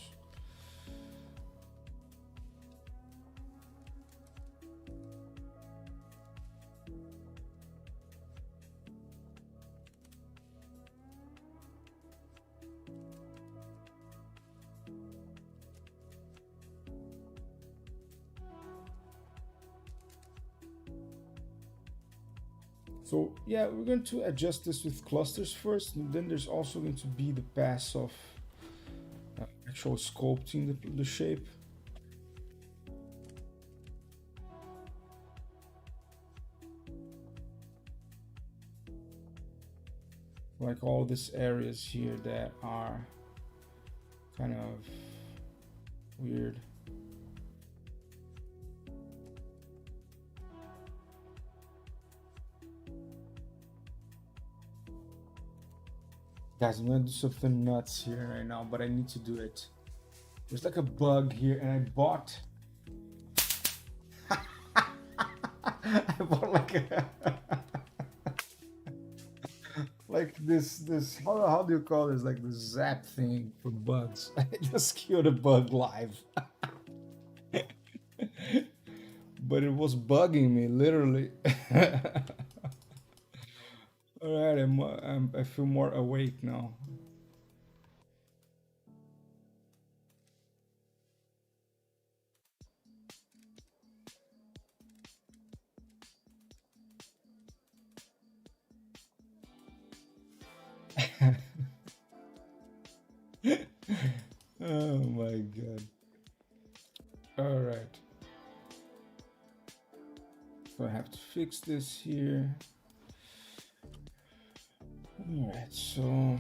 So yeah, we're going to adjust this with clusters first, and then there's also going to be the pass of actual sculpting the shape. Like all these areas here that are kind of weird. Guys, I'm gonna do something nuts here right now, but I need to do it. There's like a bug here, and I bought I bought like a like this how do you call this, like the zap thing for bugs. I just killed a bug live. But it was bugging me literally. All right, I feel more awake now. Oh my god. All right. So I have to fix this here. All right, so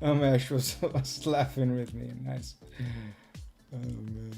Amesh was laughing with me. Nice. Oh man.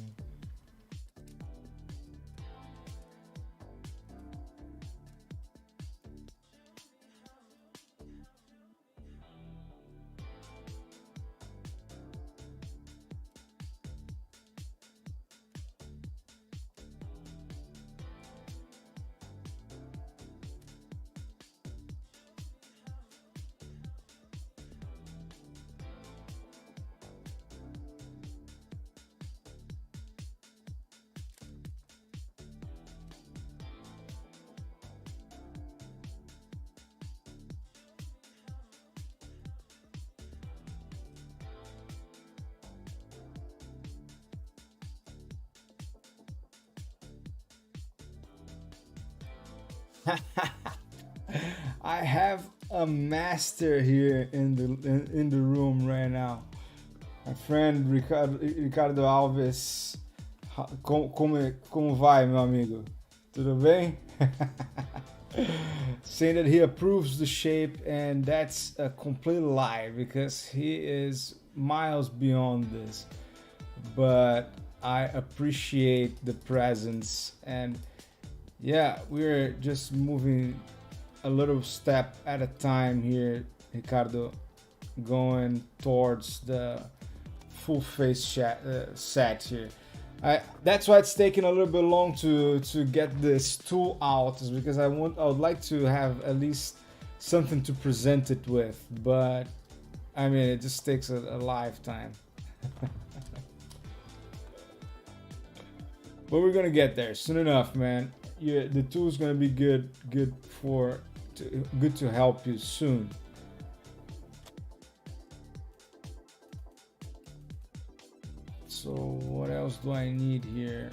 I have a master here in the room right now. My friend Ricardo Alves. Como vai, meu amigo? Tudo bem? Saying that he approves the shape, and that's a complete lie because he is miles beyond this. But I appreciate the presence, and yeah, we're just moving a little step at a time here, Ricardo, going towards the full face set here. That's why it's taking a little bit long to get this tool out, is because I would like to have at least something to present it with, but I mean it just takes a lifetime. But we're gonna get there soon enough, man. Yeah, the tool's gonna be good to help you soon. So what else do I need here?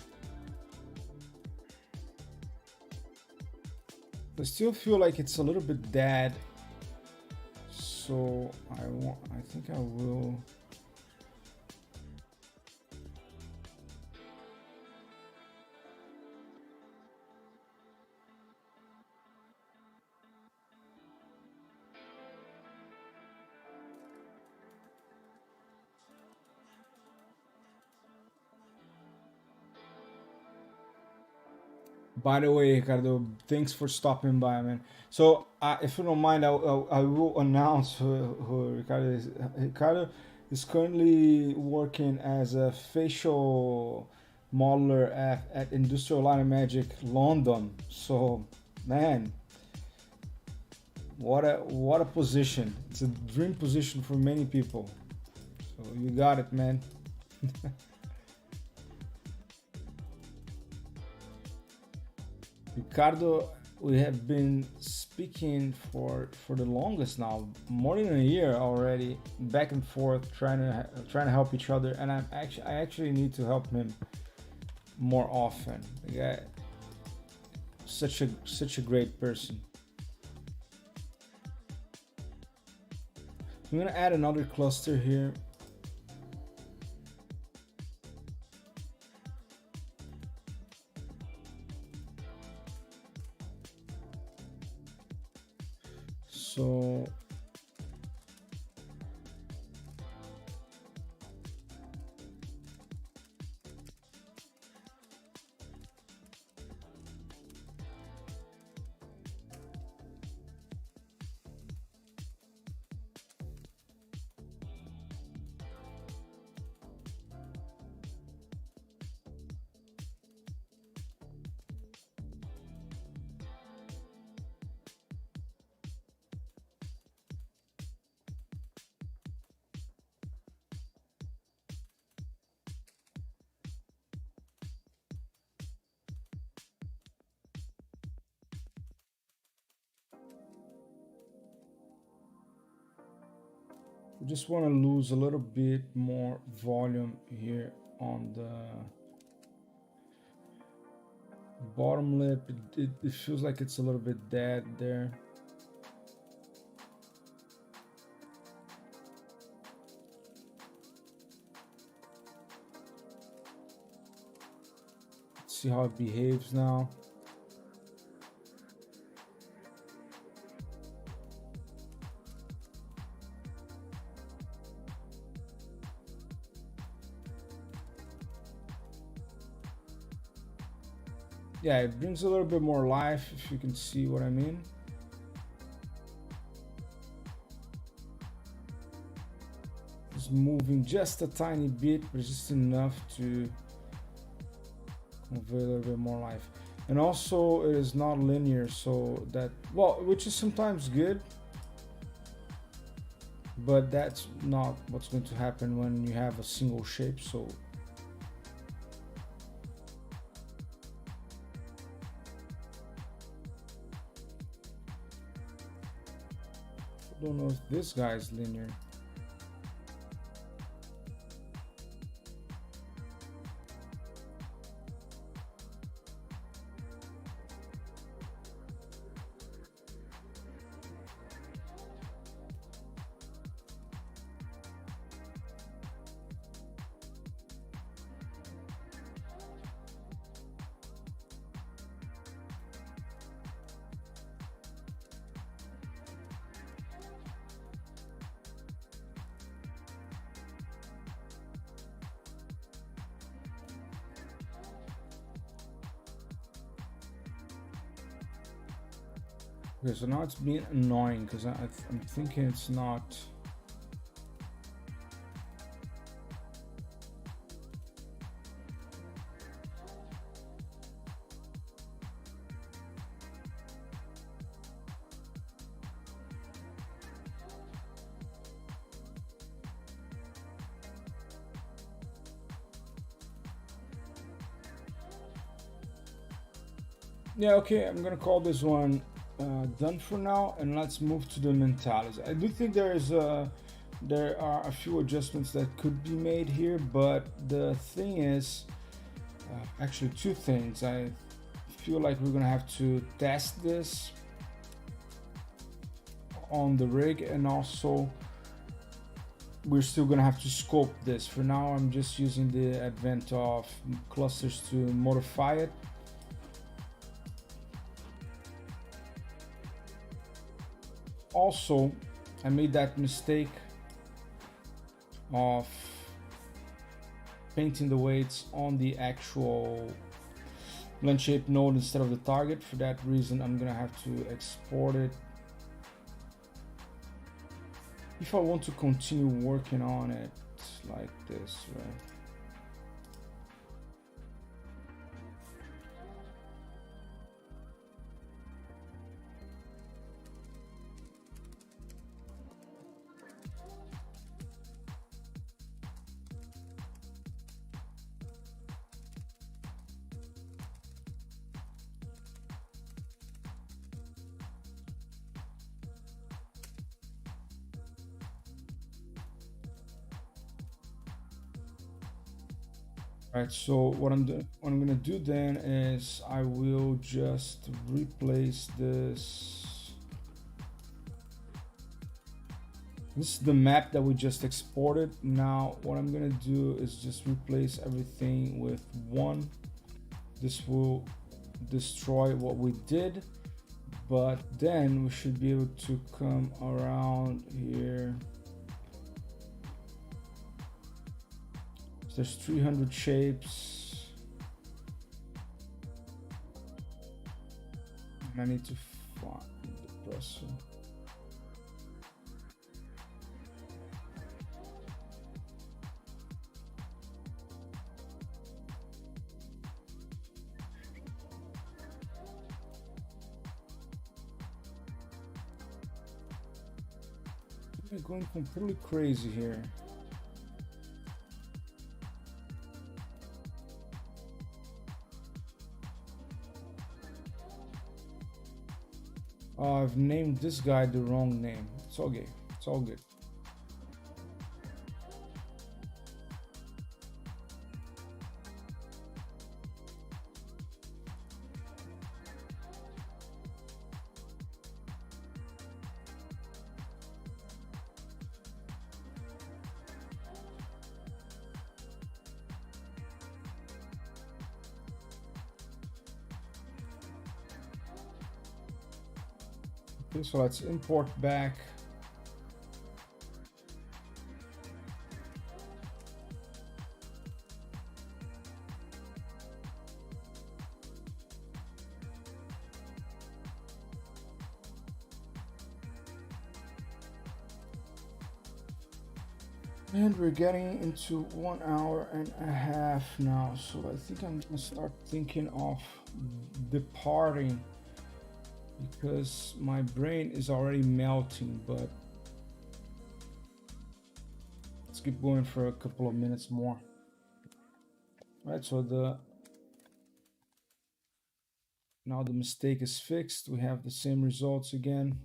I still feel like it's a little bit dead, so I think I will By the way, Ricardo, thanks for stopping by, man. So, if you don't mind, I will announce who Ricardo is. Ricardo is currently working as a facial modeler at Industrial Light and Magic London. So, man, what a position! It's a dream position for many people. So you got it, man. Ricardo, we have been speaking for the longest now, more than a year already, back and forth, trying to help each other, and I actually need to help him more often. Yeah, such a great person. I'm gonna add another cluster here. So we just want to lose a little bit more volume here on the bottom lip. It feels like it's a little bit dead there. Let's see how it behaves now. Yeah, it brings a little bit more life, if you can see what I mean. It's moving just a tiny bit, but just enough to convey a little bit more life. And also it is not linear, so that, well, which is sometimes good, but that's not what's going to happen when you have a single shape. So I don't know if this guy is linear. Okay, so now it's being annoying because I'm thinking it's not. Yeah, okay, I'm gonna call this one done for now, and let's move to the mentalities. I do think there are a few adjustments that could be made here, but the thing is, actually two things. I feel like we're gonna have to test this on the rig, and also we're still gonna have to scope this. For now, I'm just using the advent of clusters to modify it. Also, I made that mistake of painting the weights on the actual blend shape node instead of the target. For that reason, I'm gonna have to export it. If I want to continue working on it like this, right? Right, so what I'm gonna do then is I will just replace this. This is the map that we just exported. Now what I'm gonna do is just replace everything with 1. This will destroy what we did, but then we should be able to come around here. There's 300 shapes. And I need to find the person. I'm going completely crazy here. I've named this guy the wrong name. It's okay. It's all good. Okay, so let's import back. And we're getting into 1 hour and a half now, so I think I'm gonna start thinking of departing because my brain is already melting, but let's keep going for a couple of minutes more. Right, so now the mistake is fixed. We have the same results again.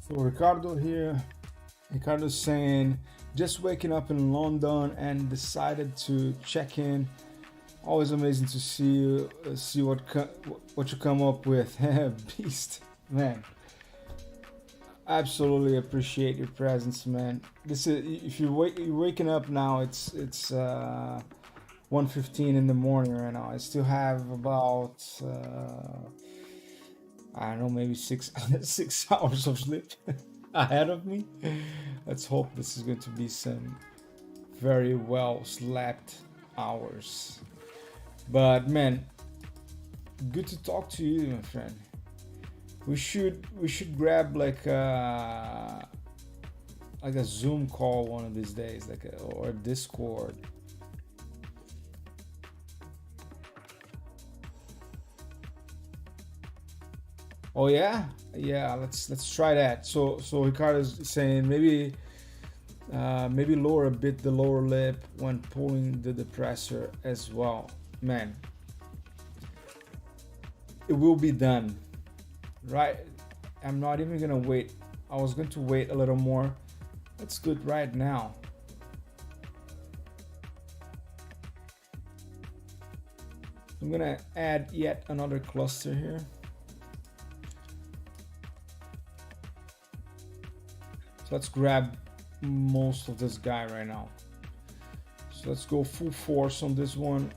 So Ricardo here, Ricardo's saying, just waking up in London and decided to check in. Always amazing to see you, see what you come up with. Beast, man. Absolutely appreciate your presence, man. This is, if you're waking up now, it's 1:15 in the morning right now. I still have about I don't know, maybe 6 hours of sleep ahead of me. Let's hope this is going to be some very well slept hours. But man, good to talk to you, my friend. We should grab like a Zoom call one of these days, or Discord. Oh yeah, yeah. Let's try that. So Ricardo's saying maybe lower a bit the lower lip when pulling the depressor as well. Man, it will be done, right? I'm not even gonna wait. I was going to wait a little more. Let's do it right now. I'm gonna add yet another cluster here. So let's grab most of this guy right now. So let's go full force on this one.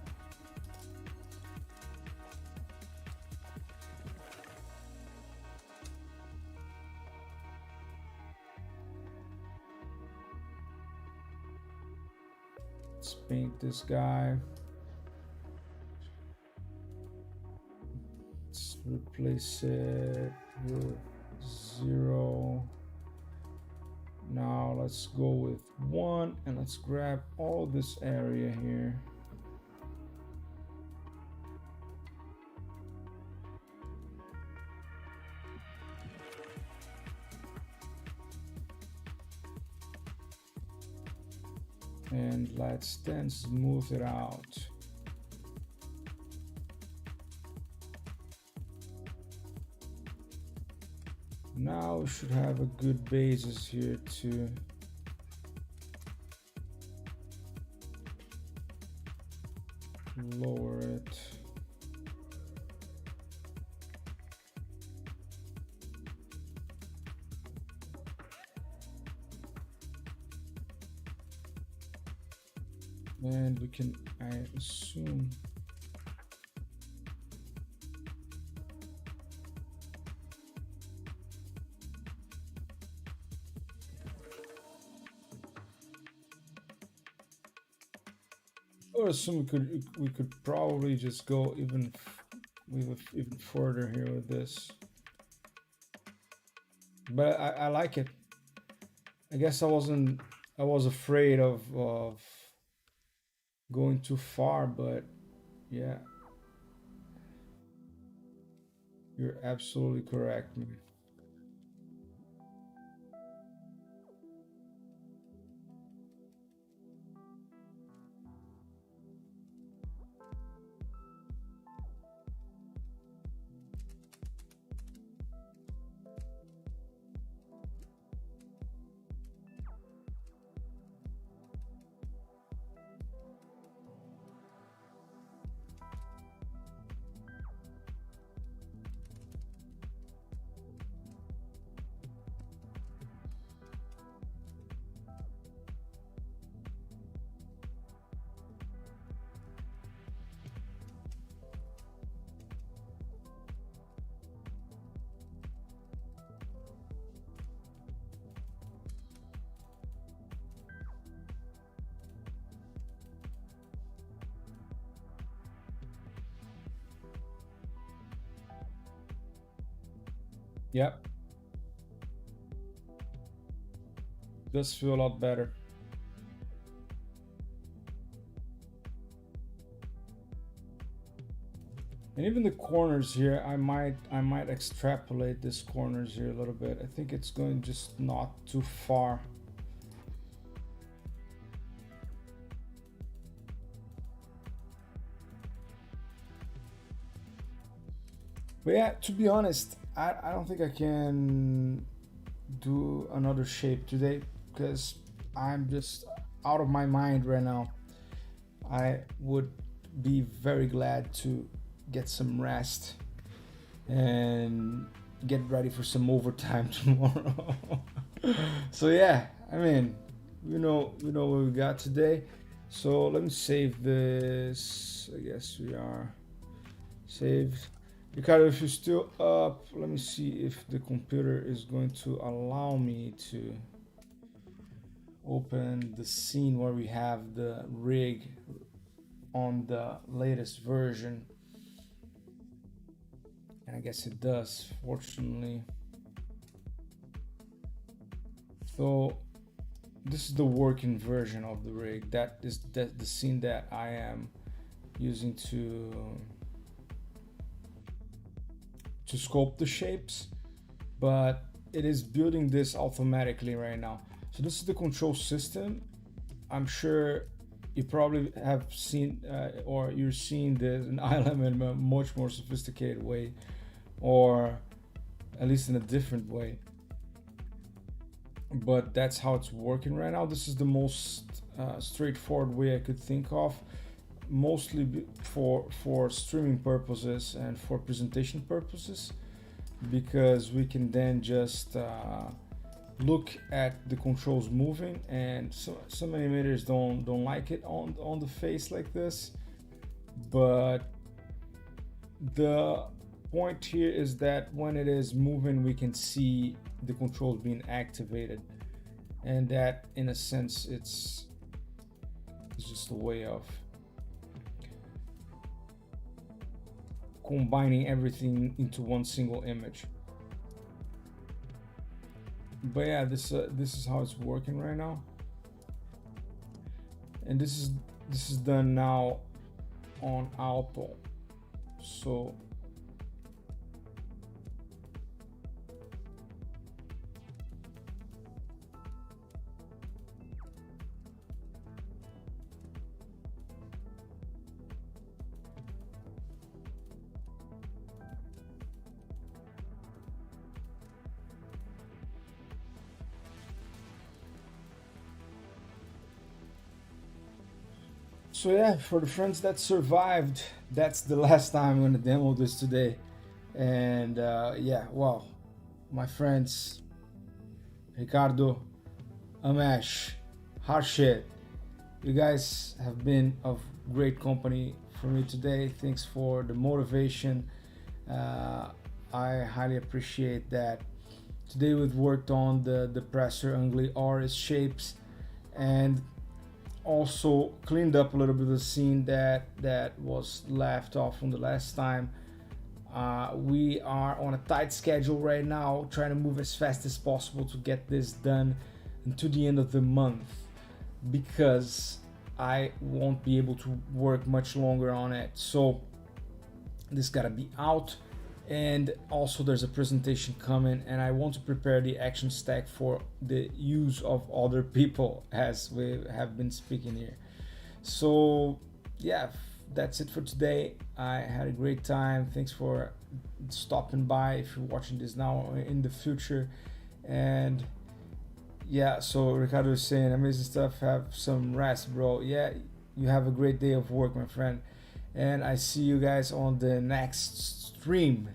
Let's paint this guy. Let's replace it with 0. Now let's go with 1 and let's grab all this area here. And let's then smooth it out. Now we should have a good basis here to lower it. And we can, I assume, we could probably just go even further here with this, but I like it. I guess I was afraid of going too far, but yeah, you're absolutely correct, man. Yep. Does feel a lot better. And even the corners here, I might extrapolate this corners here a little bit. I think it's going just not too far. But yeah, to be honest, I don't think I can do another shape today because I'm just out of my mind right now. I would be very glad to get some rest and get ready for some overtime tomorrow. So yeah, I mean, you know what we got today. So let me save this. I guess we are saved. Ricardo, if you're still up, let me see if the computer is going to allow me to open the scene where we have the rig on the latest version. and I guess it does, fortunately. So this is the working version of the rig. That is the scene that I am using to sculpt the shapes, but it is building this automatically right now. So this is the control system. I'm sure you probably have seen or you're seeing this in ILM in a much more sophisticated way, or at least in a different way, but that's how it's working right now. This is the most straightforward way I could think of, mostly for streaming purposes and for presentation purposes, because we can then just look at the controls moving, and some animators don't like it on the face like this, but the point here is that when it is moving we can see the controls being activated, and that in a sense it's just a way of combining everything into one single image. But yeah, this is how it's working right now, and this is done now on Alpo. So yeah, for the friends that survived, that's the last time I'm gonna demo this today. And yeah, well, my friends, Ricardo, Amesh, Harshit, you guys have been of great company for me today. Thanks for the motivation. I highly appreciate that. Today we've worked on the presser ugly Oris shapes, and also cleaned up a little bit of the scene that was left off from the last time. We are on a tight schedule right now, trying to move as fast as possible to get this done until the end of the month, because I won't be able to work much longer on it. So this gotta be out, and also there's a presentation coming, and I want to prepare the action stack for the use of other people, as we have been speaking here. So yeah, that's it for today. I had a great time. Thanks for stopping by if you're watching this now or in the future. And yeah, so Ricardo is saying amazing stuff, have some rest, bro. Yeah, you have a great day of work, my friend, and I see you guys on the next stream.